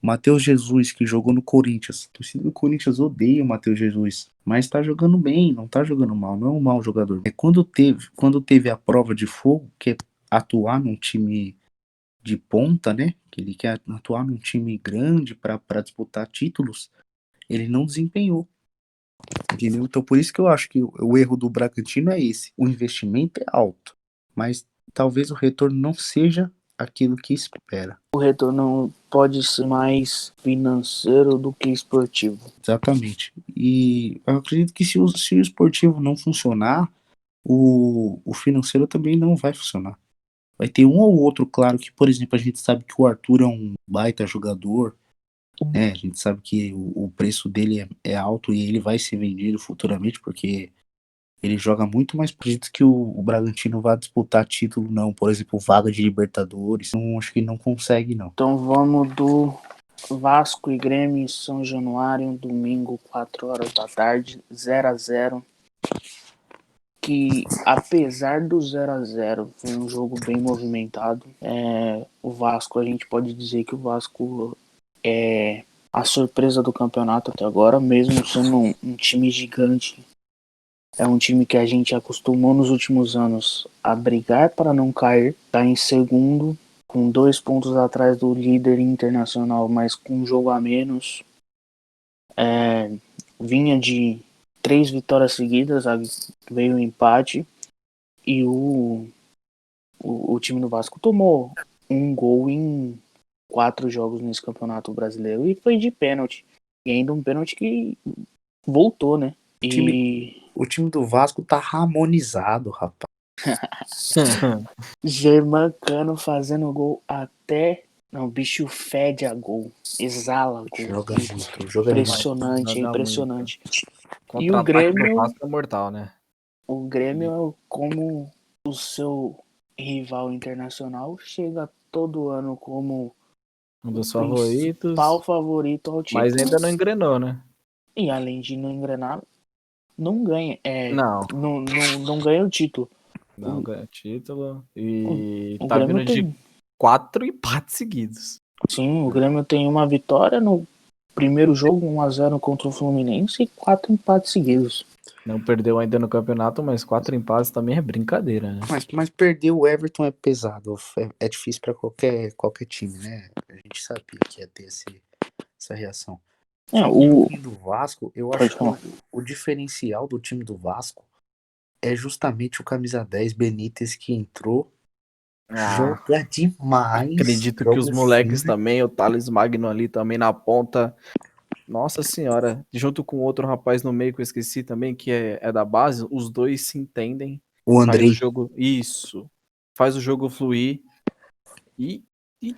Matheus Jesus, que jogou no Corinthians. A torcida do Corinthians odeia o Matheus Jesus, mas tá jogando bem, não tá jogando mal, não é um mau jogador. Quando teve a prova de fogo, que é atuar num time de ponta, né? Que ele quer atuar num time grande para disputar títulos, ele não desempenhou. Entendeu? Então por isso que eu acho que o erro do Bragantino é esse. O investimento é alto, mas talvez o retorno não seja aquilo que espera. O retorno pode ser mais financeiro do que esportivo. Exatamente. E eu acredito que se o esportivo não funcionar, o financeiro também não vai funcionar. Vai ter um ou outro, claro, que, por exemplo, a gente sabe que o Arthur é um baita jogador, né? A gente sabe que o preço dele é alto e ele vai ser vendido futuramente, porque ele joga muito, mas acredito que o Bragantino vai disputar título, não. Por exemplo, vaga de Libertadores. Não, acho que não consegue, não. Então vamos do Vasco e Grêmio em São Januário, um domingo, 4 horas da tarde, 0-0. Que apesar do 0-0 foi um jogo bem movimentado. O Vasco, a gente pode dizer que o Vasco é a surpresa do campeonato até agora, mesmo sendo um time gigante. É um time que a gente acostumou nos últimos anos a brigar para não cair. Está em segundo, com 2 pontos atrás do líder internacional, mas com um jogo a menos. Vinha de 3 vitórias seguidas, veio um empate. E o time do Vasco tomou um gol em 4 jogos nesse campeonato brasileiro. E foi de pênalti. E ainda um pênalti que voltou, né? O time do Vasco tá harmonizado, rapaz. Germancano fazendo gol até. Não, o bicho fede a gol. Exala gol. Joga muito, joga Impressionante, é Joga impressionante. E o Contra-ataque do Grêmio. Vasco é mortal, né? O Grêmio, como o seu rival internacional, chega todo ano como Um o dos principal favoritos, favorito ao mas título. ainda não engrenou, né? E além de não engrenar, não ganha. Não, Não ganha o título. não ganha título. E O tá Grêmio vindo de tem. 4 empates seguidos. Sim, o Grêmio tem uma vitória no primeiro jogo, 1-0 contra o Fluminense e 4 empates seguidos. Não perdeu ainda no campeonato, mas 4 empates também é brincadeira, né? Mas perder o Everton é pesado, é difícil pra qualquer time, né? A gente sabia que ia ter essa reação. Falando um pouquinho do Vasco, eu acho que o diferencial do time do Vasco é justamente o camisa 10 Benítez, que entrou, joga demais. Acredito que os moleques também, o Thales Magno ali também na ponta. Nossa senhora, junto com outro rapaz no meio que eu esqueci também, que é da base, os dois se entendem. O Faz Andrei. o jogo. Isso. Faz o jogo fluir. E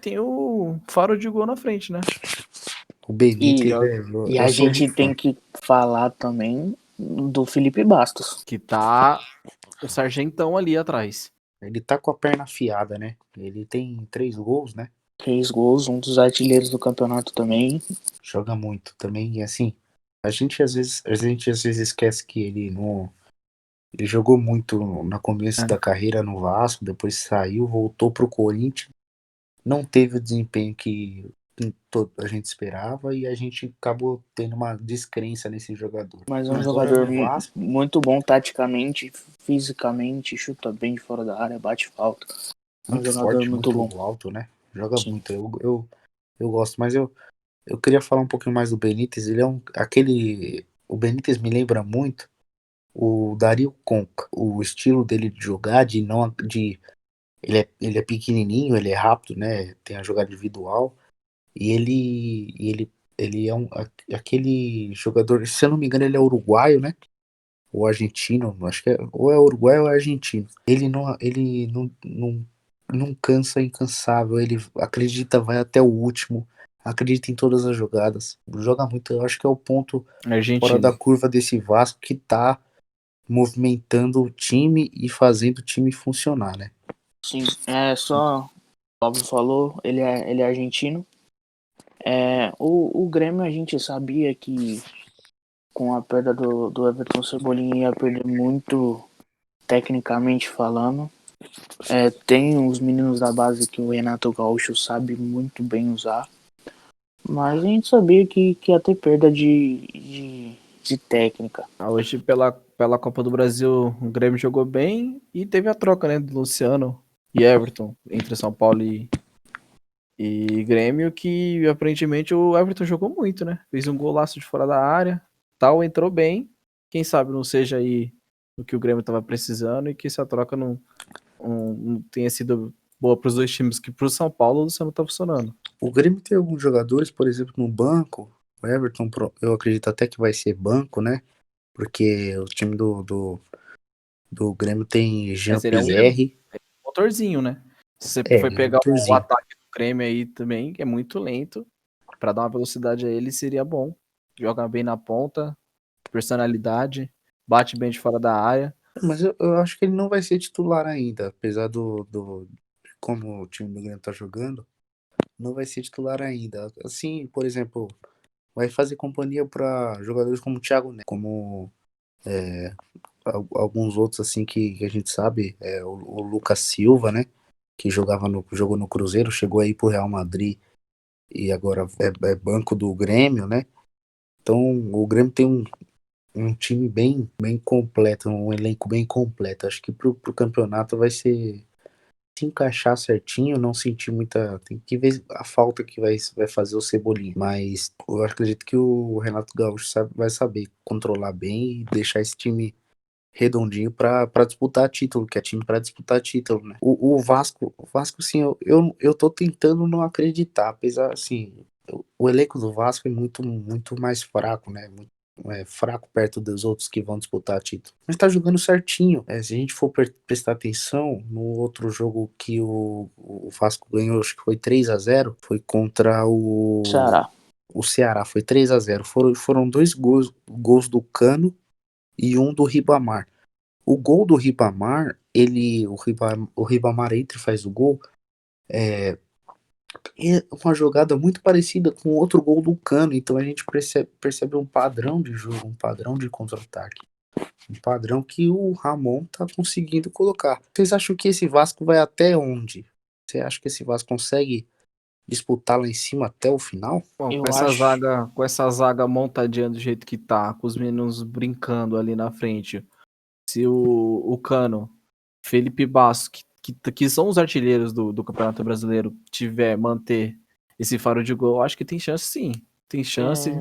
tem o faro de gol na frente, né? O Benítez, E a gente tem que falar também do Felipe Bastos. Que tá o Sargentão ali atrás. Ele tá com a perna afiada, né? Ele tem 3 gols, né? 3 gols, um dos artilheiros do campeonato também. Joga muito também, e assim, a gente às vezes esquece que ele jogou muito no começo da carreira no Vasco, depois saiu, voltou pro Corinthians, não teve o desempenho que a gente esperava e a gente acabou tendo uma descrença nesse jogador. Mas é um jogador muito bom taticamente, fisicamente, chuta bem de fora da área, bate falta. É um jogador forte, muito bom. Alto, né? Joga muito. Eu gosto, mas eu queria falar um pouquinho mais do Benítez. Ele é o Benítez me lembra muito o Dario Conca. O estilo dele de jogar, ele é pequenininho, ele é rápido, né? Tem a jogada individual. E ele é aquele jogador, se eu não me engano, ele é uruguaio, né? Ou argentino, acho que ou é uruguaio ou é argentino. Ele não cansa, é incansável. Ele acredita, vai até o último. Acredita em todas as jogadas. Joga muito. Eu acho que é o ponto fora da curva desse Vasco que tá movimentando o time e fazendo o time funcionar, né? Sim, só o Pablo falou, ele é argentino. O Grêmio a gente sabia que com a perda do Everton Cebolinha ia perder muito tecnicamente falando. Tem os meninos da base que o Renato Gaúcho sabe muito bem usar. Mas a gente sabia que ia ter perda de técnica. Hoje, pela Copa do Brasil, o Grêmio jogou bem e teve a troca, né, do Luciano e Everton entre São Paulo e Grêmio, que aparentemente o Everton jogou muito, né? Fez um golaço de fora da área, tal, entrou bem. Quem sabe não seja aí o que o Grêmio estava precisando e que essa troca não tenha sido boa para os dois times, que pro São Paulo o Luciano tá funcionando. O Grêmio tem alguns jogadores, por exemplo, no banco. O Everton, eu acredito até que vai ser banco, né? Porque o time do Grêmio tem Jean-Pierre. É um motorzinho, né? Se você for pegar o ataque do Grêmio aí também, que é muito lento, para dar uma velocidade a ele seria bom. Joga bem na ponta, personalidade, bate bem de fora da área. Mas eu acho que ele não vai ser titular ainda, apesar como o time do Grêmio tá jogando, não vai ser titular ainda. Assim, por exemplo, vai fazer companhia para jogadores como o Thiago Neves, como alguns outros assim que a gente sabe, o Lucas Silva, né? Que jogou no Cruzeiro, chegou aí pro Real Madrid e agora é banco do Grêmio, né? Então o Grêmio tem um time bem completo, um elenco bem completo. Acho que pro campeonato vai ser se encaixar certinho, não sentir muita. Tem que ver a falta que vai fazer o Cebolinha. Mas eu acredito que o Renato Gaúcho vai saber controlar bem e deixar esse time redondinho para disputar título, que é time para disputar título, né? O Vasco, sim, eu tô tentando não acreditar, apesar, assim, o elenco do Vasco é muito mais fraco, né? Fraco perto dos outros que vão disputar título. Mas tá jogando certinho. Se a gente for prestar atenção no outro jogo que o Vasco ganhou, acho que foi 3-0, foi contra o Ceará. O Ceará, foi 3-0. Foram 2 gols do Cano e um do Ribamar. O gol do Ribamar, o Ribamar entra e faz o gol. é uma jogada muito parecida com outro gol do Cano, então a gente percebe um padrão de jogo, um padrão de contra-ataque, um padrão que o Ramon tá conseguindo colocar. Vocês acham que esse Vasco vai até onde? Você acha que esse Vasco consegue disputar lá em cima até o final? Bom, Eu acho. com essa zaga montadinha do jeito que tá, com os meninos brincando ali na frente, se o Cano, Felipe Basso, que são os artilheiros do Campeonato Brasileiro, manter esse faro de gol, acho que tem chance sim. Tem chance.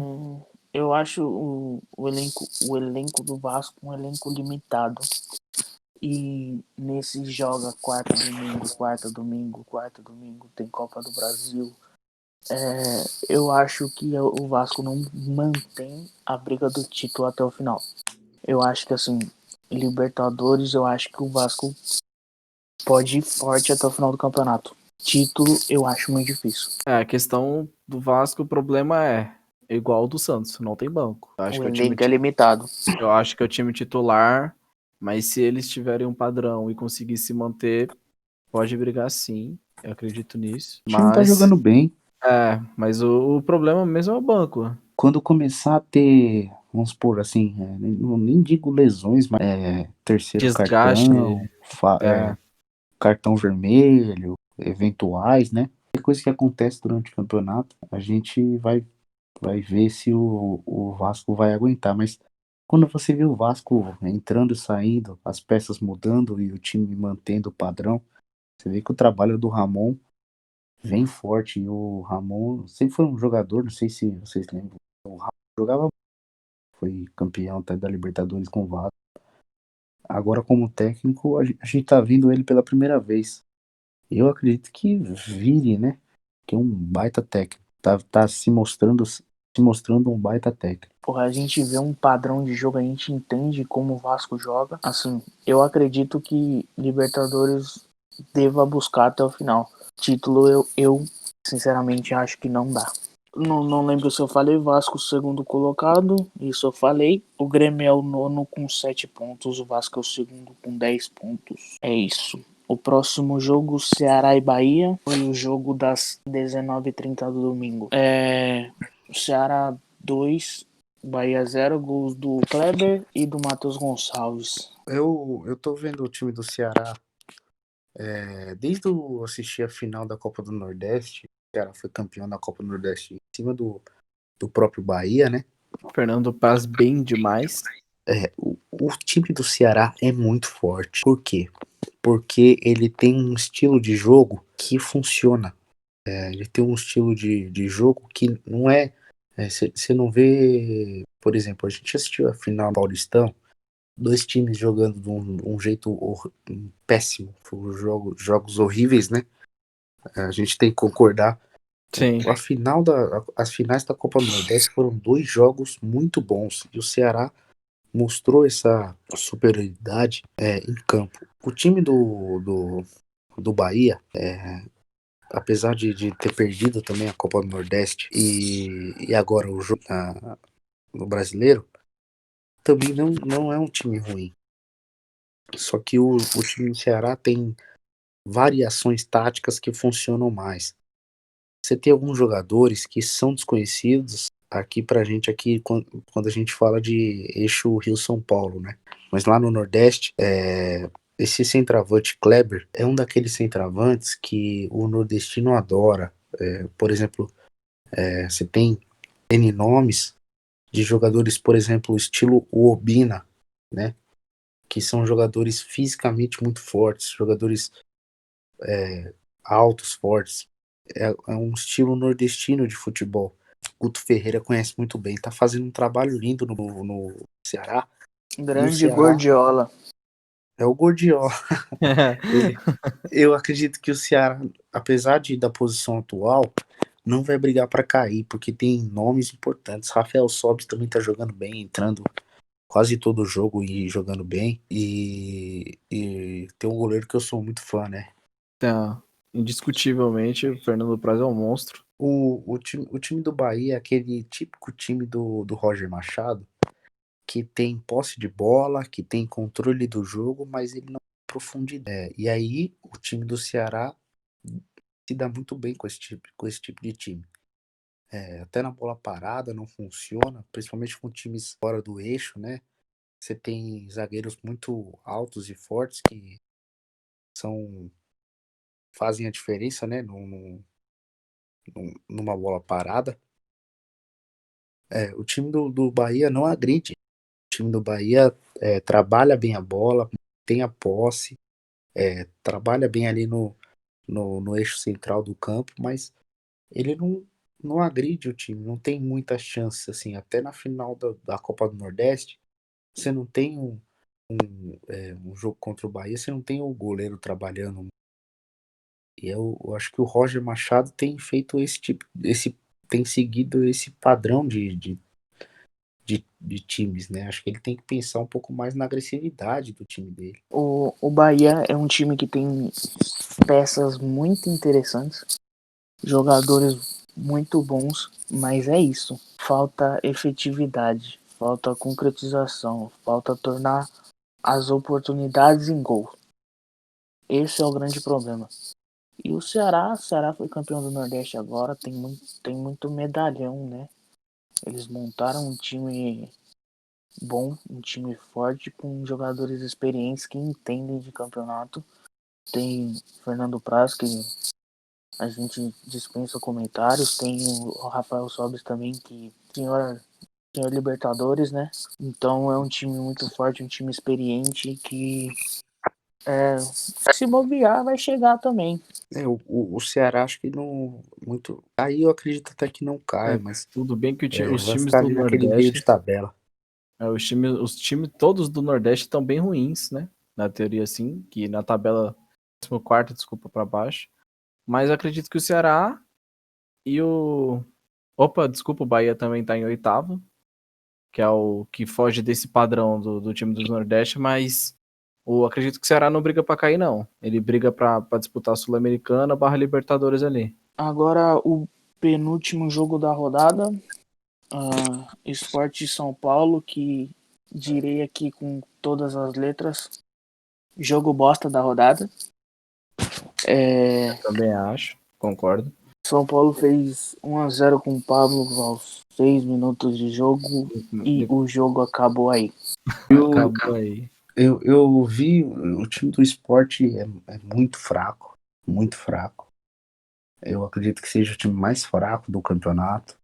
Eu acho o elenco do Vasco um elenco limitado. E nesse joga quarta, domingo, tem Copa do Brasil. Eu acho que o Vasco não mantém a briga do título até o final. Eu acho que assim, Libertadores, eu acho que o Vasco pode ir forte até o final do campeonato. Título, eu acho muito difícil. A questão do Vasco, o problema é igual ao do Santos, não tem banco. O elenco é limitado. Eu acho que é o time titular, mas se eles tiverem um padrão e conseguir se manter, pode brigar sim. Eu acredito nisso. O time tá jogando bem. Mas o problema mesmo é o banco. Quando começar a ter, vamos supor assim, nem digo lesões, mas terceiro Desgaste. cartão, cartão vermelho, eventuais, né? Qualquer coisa que acontece durante o campeonato, a gente vai ver se o Vasco vai aguentar. Mas quando você vê o Vasco entrando e saindo, as peças mudando e o time mantendo o padrão, você vê que o trabalho do Ramon vem forte. E o Ramon sempre foi um jogador, não sei se vocês lembram, o Ramon jogava, foi campeão até da Libertadores com o Vasco. Agora, como técnico, a gente tá vendo ele pela primeira vez. Eu acredito que vire, né? Que é um baita técnico. Tá se mostrando um baita técnico. Porra, a gente vê um padrão de jogo, a gente entende como o Vasco joga. Assim, eu acredito que Libertadores deva buscar até o final. Título, eu sinceramente acho que não dá. Não lembro se eu falei Vasco segundo colocado, isso eu falei. O Grêmio é o nono com 7 pontos, o Vasco é o segundo com 10 pontos. É isso. O próximo jogo, Ceará e Bahia, foi o jogo das 19h30 do domingo. Ceará 2, Bahia 0, gols do Kleber e do Matheus Gonçalves. Eu tô vendo o time do Ceará desde eu assistir a final da Copa do Nordeste. O Ceará foi campeão da Copa do Nordeste em cima do próprio Bahia, né? Fernando Praz bem demais. O time do Ceará é muito forte. Por quê? Porque ele tem um estilo de jogo que funciona. Ele tem um estilo de jogo que não é. Você não vê. Por exemplo, a gente assistiu a final do Paulistão, dois times jogando de um jeito péssimo. Foram jogos horríveis, né? A gente tem que concordar. Sim. As finais da Copa do Nordeste foram dois jogos muito bons. E o Ceará mostrou essa superioridade em campo. O time do Bahia, apesar de ter perdido também a Copa do Nordeste e agora o jogo no Brasileiro, também não é um time ruim. Só que o time do Ceará tem variações táticas que funcionam mais. Você tem alguns jogadores que são desconhecidos aqui pra gente aqui quando a gente fala de eixo Rio-São Paulo, né? Mas lá no Nordeste, esse centroavante Kleber é um daqueles centroavantes que o nordestino adora. Por exemplo, você tem N nomes de jogadores, por exemplo, estilo Obina, né? Que são jogadores fisicamente muito fortes, jogadores altos, fortes. É um estilo nordestino de futebol. Guto Ferreira conhece muito bem, tá fazendo um trabalho lindo no Ceará. Grande Ceará Gordiola. é o Gordiola. Eu acredito que o Ceará, apesar da posição atual, não vai brigar para cair, porque tem nomes importantes. Rafael Sobis também tá jogando bem, entrando quase todo jogo e jogando bem. E tem um goleiro que eu sou muito fã, né? Indiscutivelmente, o Fernando Praz é um monstro. O time do Bahia é aquele típico time do Roger Machado, que tem posse de bola, que tem controle do jogo, mas ele não tem profundidade. E aí, o time do Ceará se dá muito bem com esse tipo de time. Até na bola parada não funciona, principalmente com times fora do eixo, né? Você tem zagueiros muito altos e fortes que fazem a diferença, né? Numa bola parada. O time do Bahia não agride. O time do Bahia trabalha bem a bola, tem a posse, trabalha bem ali no eixo central do campo, mas ele não agride o time, não tem muita chance, assim, até na final da Copa do Nordeste, você não tem um jogo contra o Bahia, você não tem o goleiro trabalhando. E eu acho que o Roger Machado tem feito tem seguido esse padrão de times, né? Acho que ele tem que pensar um pouco mais na agressividade do time dele. O Bahia é um time que tem peças muito interessantes, jogadores muito bons, mas é isso. Falta efetividade, falta concretização, falta tornar as oportunidades em gol. Esse é o grande problema. E o Ceará foi campeão do Nordeste agora, tem muito medalhão, né? Eles montaram um time bom, um time forte, com jogadores experientes que entendem de campeonato. Tem Fernando Praz, que a gente dispensa comentários. Tem o Rafael Sobis também, que senhor Libertadores, né? Então é um time muito forte, um time experiente que se bobear vai chegar também. O Ceará acho que não muito. Aí eu acredito até que não cai, É, mas tudo bem que os vai times ficar do ali naquele meio de Nordeste, tabela. os times todos do Nordeste estão bem ruins, né? Na teoria, assim, que na tabela 14º, desculpa, para baixo. Mas eu acredito que o Ceará e o. Opa, desculpa, o Bahia também tá em 8º, que é o que foge desse padrão do time do Nordeste, mas acredito que o Ceará não briga pra cair, não. Ele briga pra disputar a Sul-Americana / Libertadores ali. Agora o penúltimo jogo da rodada, Sport São Paulo, que direi aqui com todas as letras, jogo bosta da rodada. Também acho, concordo. São Paulo fez 1-0 com o Pablo aos 6 minutos de jogo e o jogo acabou aí. Acabou aí. Eu vi o time do Sport é muito fraco, muito fraco. Eu acredito que seja o time mais fraco do campeonato.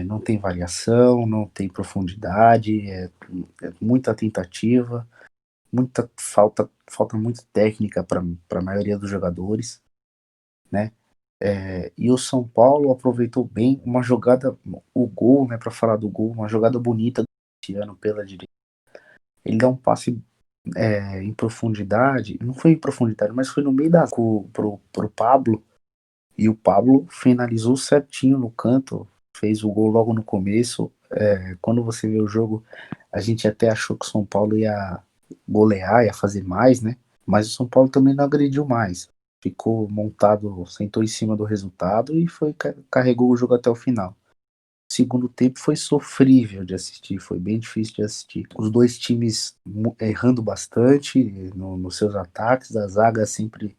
Não tem variação, não tem profundidade, muita tentativa, falta muita técnica para a maioria dos jogadores, né? E o São Paulo aproveitou bem uma jogada, o gol, né? Para falar do gol, uma jogada bonita do Cristiano pela direita. Ele dá um passe em profundidade, não foi em profundidade, mas foi no meio da pro Pablo, e o Pablo finalizou certinho no canto, fez o gol logo no começo. Quando você vê o jogo, a gente até achou que o São Paulo ia golear, ia fazer mais, né? Mas o São Paulo também não agrediu mais. Ficou montado, sentou em cima do resultado e carregou o jogo até o final. O segundo tempo foi sofrível de assistir, foi bem difícil de assistir. Os dois times errando bastante nos seus ataques, a zaga sempre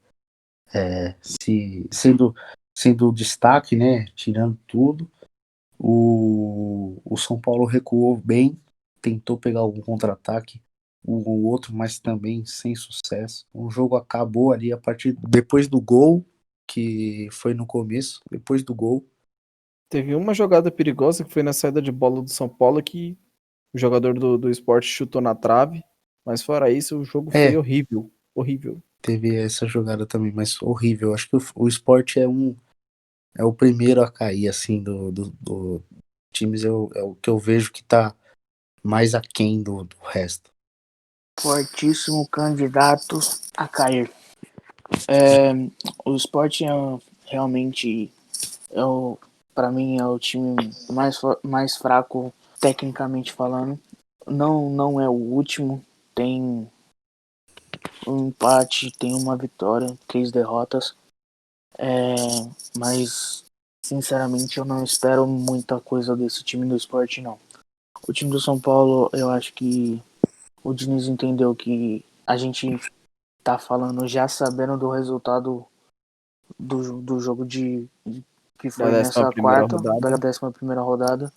sendo destaque, né? Tirando tudo. O São Paulo recuou bem, tentou pegar algum contra-ataque, o outro, mas também sem sucesso. O jogo acabou ali a partir depois do gol, que foi no começo, depois do gol. Teve uma jogada perigosa que foi na saída de bola do São Paulo que o jogador do Sport chutou na trave, mas fora isso o jogo foi horrível, horrível. Teve essa jogada também, mas horrível. Acho que o Sport é o primeiro a cair, assim, do times, é o que eu vejo que tá mais aquém do resto. Fortíssimo candidato a cair. O Sport realmente para mim é o time mais fraco tecnicamente falando. Não é o último, tem um empate, tem uma vitória, 3 derrotas. Mas sinceramente eu não espero muita coisa desse time do Sport, não. O time do São Paulo, eu acho que o Diniz entendeu que a gente tá falando já sabendo do resultado do jogo que Da foi nessa 11ª quarta, rodada. da 11ª rodada,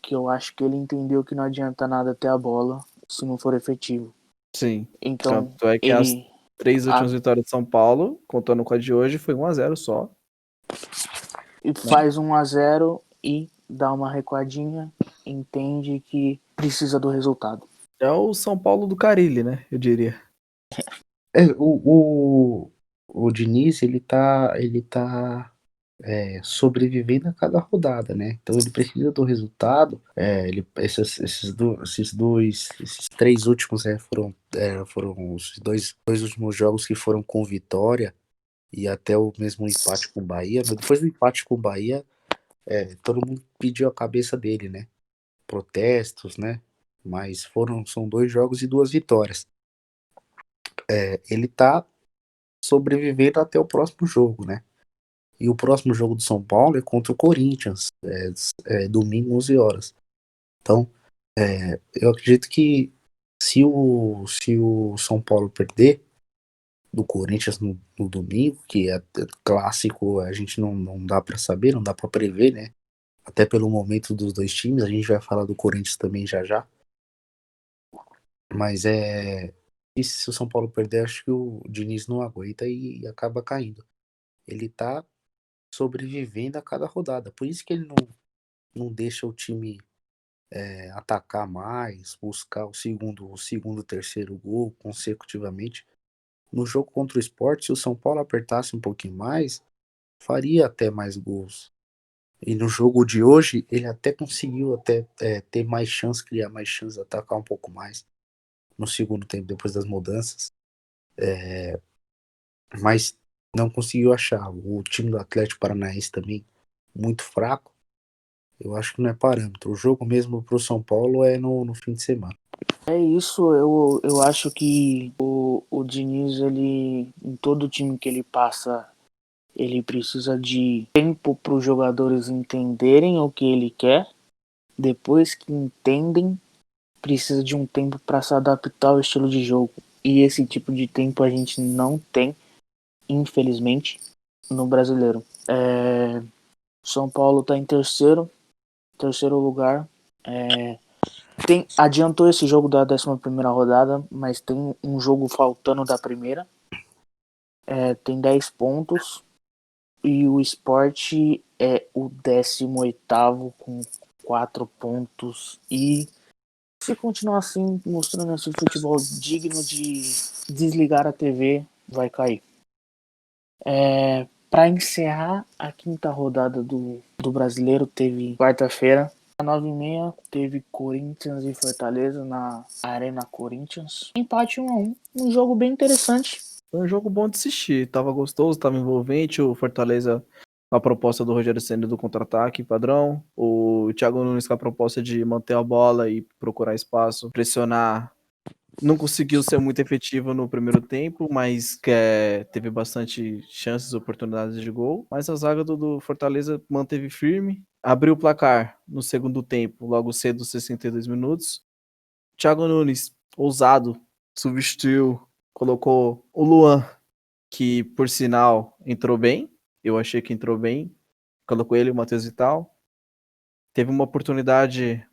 que eu acho que ele entendeu que não adianta nada ter a bola se não for efetivo. Sim. Então, Tanto é que as ele 3 últimas vitórias de São Paulo, contando com a de hoje, foi 1-0 só. faz 1-0 e dá uma recuadinha, entende que precisa do resultado. É o São Paulo do Carille, né? Eu diria. O Diniz, ele tá sobrevivendo a cada rodada, né? Então ele precisa do resultado. Esses 3 últimos foram os dois últimos jogos que foram com vitória e até o mesmo empate com o Bahia. Mas depois do empate com o Bahia, todo mundo pediu a cabeça dele, né? Protestos, né? Mas são 2 jogos e 2 vitórias. Ele tá sobrevivendo até o próximo jogo, né? E o próximo jogo do São Paulo é contra o Corinthians, domingo, 11 horas. Então, eu acredito que se o São Paulo perder do Corinthians no domingo, que é clássico, a gente não dá para saber, não dá para prever, né? Até pelo momento dos dois times, a gente vai falar do Corinthians também já já. Mas e se o São Paulo perder, acho que o Diniz não aguenta e acaba caindo. Ele tá sobrevivendo a cada rodada. Por isso que ele não deixa o time atacar mais, buscar o terceiro gol consecutivamente. No jogo contra o Sport, se o São Paulo apertasse um pouquinho mais, faria até mais gols. E no jogo de hoje, ele até conseguiu ter mais chance, criar mais chance, atacar um pouco mais no segundo tempo, depois das mudanças. Mas não conseguiu achar. O time do Atlético Paranaense também muito fraco. Eu acho que não é parâmetro. O jogo mesmo pro São Paulo é no fim de semana. É isso, eu acho que o Diniz, ele, em todo time que ele passa, ele precisa de tempo para os jogadores entenderem o que ele quer. Depois que entendem, precisa de um tempo para se adaptar ao estilo de jogo. E esse tipo de tempo a gente não tem, infelizmente, no brasileiro. São Paulo está em terceiro lugar. Adiantou esse jogo da 11ª rodada, mas tem um jogo faltando da primeira. Tem 10 pontos. E o Sport é o 18º com 4 pontos. E se continuar assim, mostrando esse futebol digno de desligar a TV, vai cair. Para encerrar a 5ª rodada do Brasileiro, teve quarta-feira, às 9h30, teve Corinthians e Fortaleza na Arena Corinthians. Empate 1-1, um jogo bem interessante. Foi um jogo bom de assistir. Tava gostoso, tava envolvente. O Fortaleza com a proposta do Rogério Ceni do contra-ataque padrão. O Thiago Nunes com a proposta de manter a bola e procurar espaço, pressionar. Não conseguiu ser muito efetivo no primeiro tempo, mas teve bastante chances, oportunidades de gol. Mas a zaga do Fortaleza manteve firme. Abriu o placar no segundo tempo, logo cedo, 62 minutos. Thiago Nunes, ousado, substituiu, colocou o Luan, que por sinal entrou bem. Eu achei que entrou bem. Colocou ele, o Matheus Vital. Teve uma oportunidade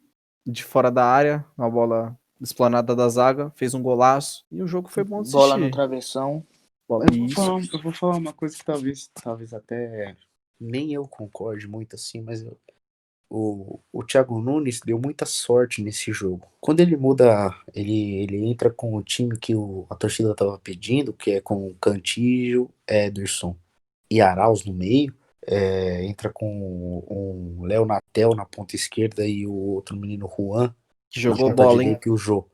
de fora da área, uma bola esplanada da zaga, fez um golaço e o jogo foi bom de Bola no assistir. travessão. Eu vou falar uma coisa que talvez até nem eu concorde muito assim, mas o Thiago Nunes deu muita sorte nesse jogo. Quando ele muda, ele entra com o time que a torcida tava pedindo, que é com Cantillo, Ederson e Arauz no meio. Entra com um Léo Natel na ponta esquerda e o outro menino Juan Que na jogou ponta bola, hein? direita e o Jô.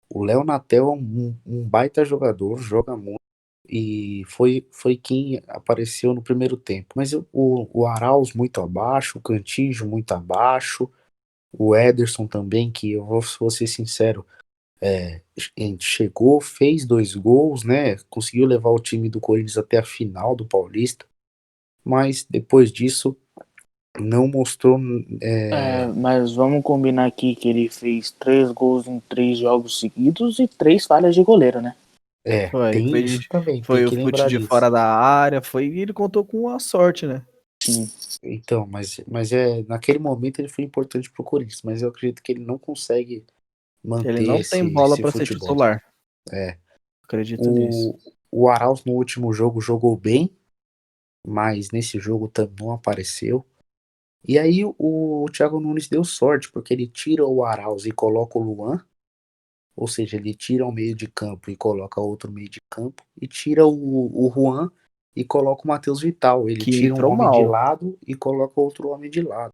O Léo Natel é um baita jogador, joga muito. E foi quem apareceu no primeiro tempo. Mas o Arauz muito abaixo, o Cantígio muito abaixo, o Ederson também, que eu vou ser sincero, chegou, fez 2 gols, né? Conseguiu levar o time do Corinthians até a final do Paulista, mas depois disso não mostrou. Mas vamos combinar aqui que ele fez 3 gols em 3 jogos seguidos e 3 falhas de goleiro, né? Foi, tem foi, isso também, tem foi o que chute lembrar de disso. fora da área, foi e ele contou com a sorte, né? Sim. Então, mas naquele momento ele foi importante pro Corinthians, mas eu acredito que ele não consegue Ele manter não tem bola esse pra ser futebol. titular. É. Acredito nisso. O Arauz no último jogo jogou bem, mas nesse jogo também não apareceu. E aí o Thiago Nunes deu sorte, porque ele tira o Arauz e coloca o Luan, ou seja, ele tira o meio de campo e coloca outro meio de campo, e tira o Juan e coloca o Matheus Vital. Ele Que tira um entrou homem de mal. lado e coloca outro homem de lado.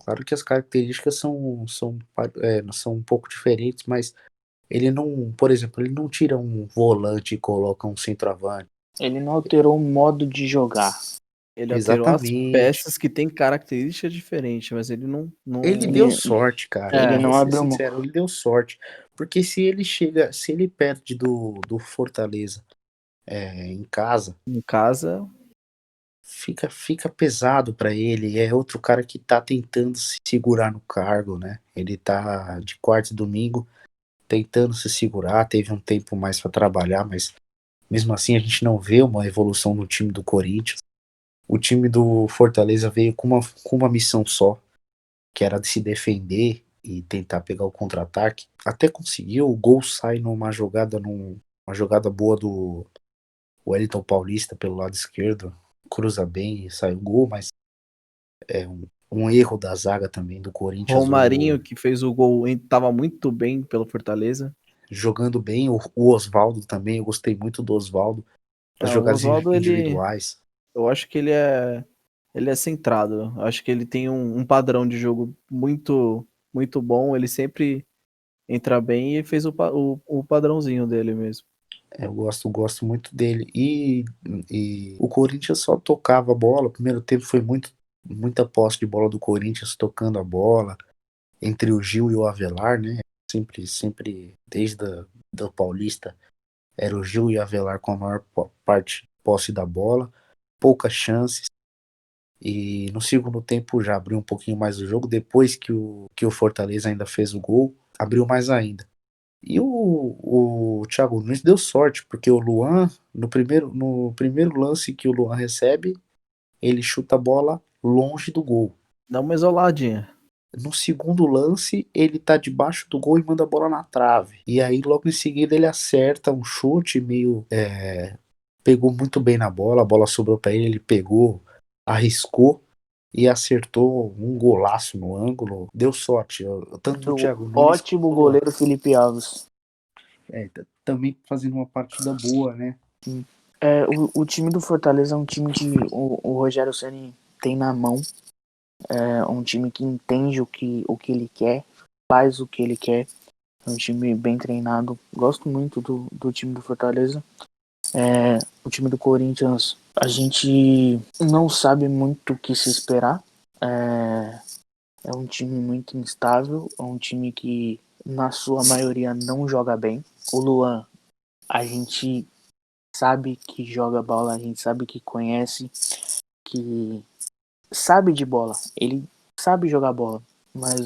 Claro que as características são um pouco diferentes, mas ele não, por exemplo, ele não tira um volante e coloca um centroavante. Ele não alterou o modo de jogar. Ele alterou as Exatamente. peças que têm características diferentes, mas ele não. Ele Ele, deu sorte, cara. ele É, Vou não ser abriu mão. sincero, ele deu sorte. Porque se ele perde do Fortaleza em casa, em casa, fica pesado pra ele. É outro cara que tá tentando se segurar no cargo, né? Ele tá de quarta e domingo tentando se segurar. Teve um tempo mais pra trabalhar, mas mesmo assim a gente não vê uma evolução no time do Corinthians. O time do Fortaleza veio com uma missão só, que era de se defender e tentar pegar o contra-ataque. Até conseguiu, o gol sai uma jogada boa do Wellington Paulista pelo lado esquerdo, cruza bem e sai o gol, mas é um erro da zaga também do Corinthians, Romarinho, que fez o gol, estava muito bem pelo Fortaleza. jogando bem, o Oswaldo também, eu gostei muito do Oswaldo, as O jogadas Oswaldo, individuais. eu acho que ele é centrado. Eu acho que ele tem um padrão de jogo muito, muito bom. Ele sempre entra bem e fez o padrãozinho dele mesmo. Eu gosto muito dele. E o Corinthians só tocava a bola. O primeiro tempo foi muita posse de bola do Corinthians tocando a bola entre o Gil e o Avelar, né? Sempre desde do Paulista, era o Gil e o Avelar com a maior parte posse da bola, poucas chances. E no segundo tempo já abriu um pouquinho mais o jogo. Depois que o Fortaleza ainda fez o gol, abriu mais ainda. E o Thiago Nunes deu sorte, porque o Luan, no primeiro lance que o Luan recebe, ele chuta a bola longe do gol. Dá uma isoladinha. No segundo lance, ele tá debaixo do gol e manda a bola na trave. E aí, logo em seguida, ele acerta um chute meio. Pegou muito bem na bola, a bola sobrou pra ele, ele pegou, arriscou e acertou um golaço no ângulo. Deu sorte, tanto o Do Thiago Nunes ótimo quanto o Luan. goleiro Felipe Alves. Também fazendo uma partida boa, né? O time do Fortaleza é um time que o Rogério Ceni tem na mão. É um time que entende o que ele quer, faz o que ele quer. É um time bem treinado. Gosto muito do time do Fortaleza. O time do Corinthians, a gente não sabe muito o que se esperar. É um time muito instável. É um time que, na sua maioria, não joga bem. O Luan, a gente sabe que joga bola, a gente sabe que conhece, que sabe de bola. Ele sabe jogar bola, mas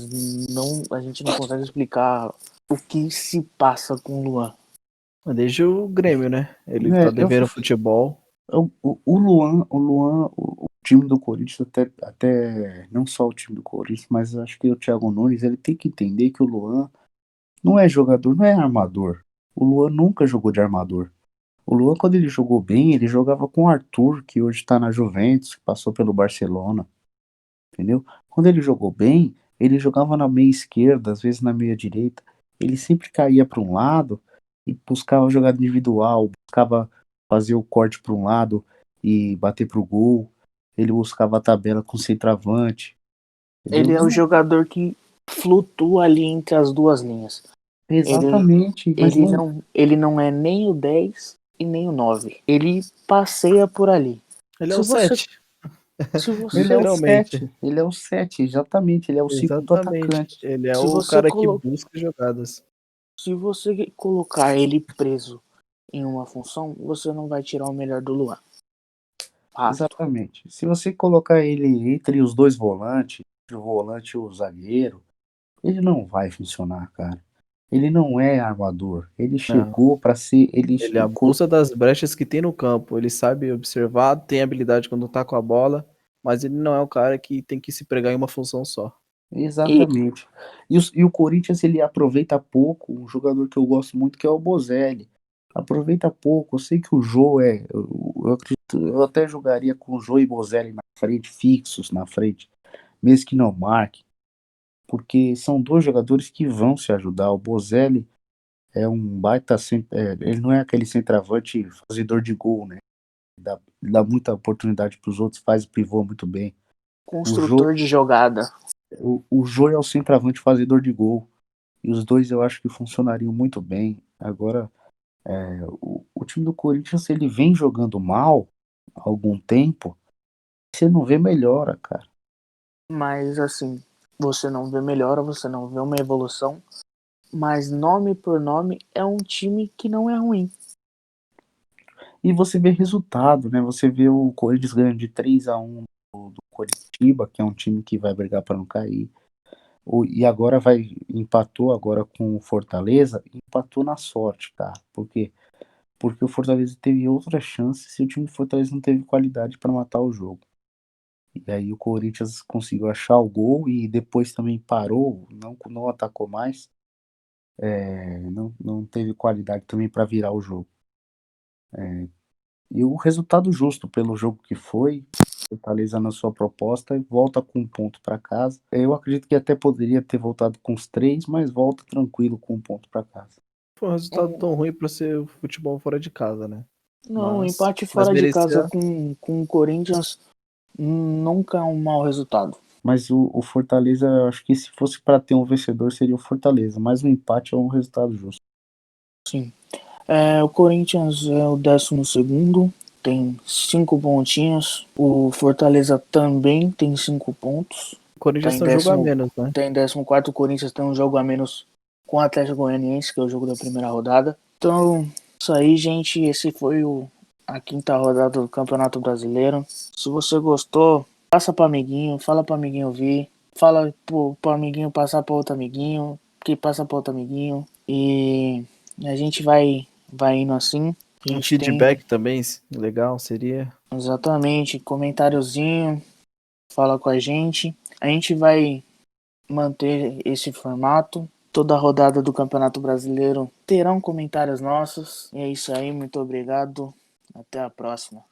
a gente não consegue explicar o que se passa com o Luan. Desde o Grêmio, né? Ele tá É, devendo futebol. O time do Corinthians, até não só o time do Corinthians, mas eu acho que o Thiago Nunes, ele tem que entender que o Luan não é jogador, não é armador. O Luan nunca jogou de armador. O Luan, quando ele jogou bem, ele jogava com o Arthur, que hoje tá na Juventus, que passou pelo Barcelona, entendeu? Quando ele jogou bem, ele jogava na meia esquerda, às vezes na meia direita. Ele sempre caía para um lado e buscava jogada individual, buscava fazer o corte para um lado e bater pro gol. Ele buscava a tabela com o centroavante, entendeu? Ele é o Não, jogador que flutua ali entre as duas linhas. Ele, exatamente, mas não. ele não é nem o 10 e nem o 9. Ele passeia por ali. Ele é Se o você, 7. se Ele é você, o Literalmente. 7, ele é o 7, exatamente, ele é o segundo Exatamente. atacante. Ele é se o você, cara que colo, busca jogadas. se você colocar ele preso em uma função, você não vai tirar o melhor do Luan. Fato. Exatamente. Se você colocar ele entre os dois volantes, entre o volante e o zagueiro, ele não vai funcionar, cara. Ele não é armador. Ele Não. chegou pra ser. Ele abusa das brechas que tem no campo. Ele sabe observar, tem habilidade quando tá com a bola, mas ele não é o cara que tem que se pregar em uma função só. E Exatamente. E o Corinthians, ele aproveita pouco um jogador que eu gosto muito, que é o Bozelli. Aproveita pouco. Eu sei que o Jô é. Eu acredito, eu até jogaria com o Jô e Bozelli na frente, fixos na frente, mesmo que não marque, porque são dois jogadores que vão se ajudar. O Bozelli é um baita. Ele não é aquele centroavante fazedor de gol, né? Dá muita oportunidade para os outros, faz o pivô muito bem. O Jô, construtor de jogada. o Jô é o centroavante fazedor de gol. E os dois eu acho que funcionariam muito bem. Agora, o time do Corinthians, ele vem jogando mal há algum tempo. Você não vê melhora, cara. Mas assim, você não vê melhora, você não vê uma evolução. Mas nome por nome é um time que não é ruim. E você vê resultado, né? Você vê o Corinthians ganhando de 3-1 do Coritiba, que é um time que vai brigar para não cair. E agora empatou agora com o Fortaleza, empatou na sorte, cara. Por quê? Porque o Fortaleza teve outra chance se o time do Fortaleza não teve qualidade para matar o jogo. E aí o Corinthians conseguiu achar o gol e depois também parou, não atacou mais, não teve qualidade também para virar o jogo. E o resultado justo pelo jogo que foi, Fortaleza na sua proposta, volta com um ponto para casa. Eu acredito que até poderia ter voltado com os 3, mas volta tranquilo com um ponto para casa. Foi um resultado É, tão ruim pra ser futebol fora de casa, né? não, um Mas, empate mas fora de casa merecia. com o Corinthians nunca é um mau resultado. Mas o Fortaleza, eu acho que se fosse para ter um vencedor seria o Fortaleza, mas o empate é um resultado justo. Sim. O Corinthians é o 12º, tem 5 pontinhos. O Fortaleza também tem 5 pontos. O Corinthians tem um jogo a menos, né? Tem 14º, o Corinthians tem um jogo a menos com o Atlético Goianiense, que é o jogo da primeira rodada. Então, isso aí, gente. Esse foi a 5ª rodada do Campeonato Brasileiro. Se você gostou, passa para amiguinho, fala para amiguinho ouvir, fala pro amiguinho passar para outro amiguinho, que passa para outro amiguinho. E a gente vai indo assim. A Um gente tem feedback também legal seria. exatamente comentáriozinho, fala com a gente. A gente vai manter esse formato. Toda a rodada do Campeonato Brasileiro terão comentários nossos. E é isso aí, muito obrigado. Até a próxima.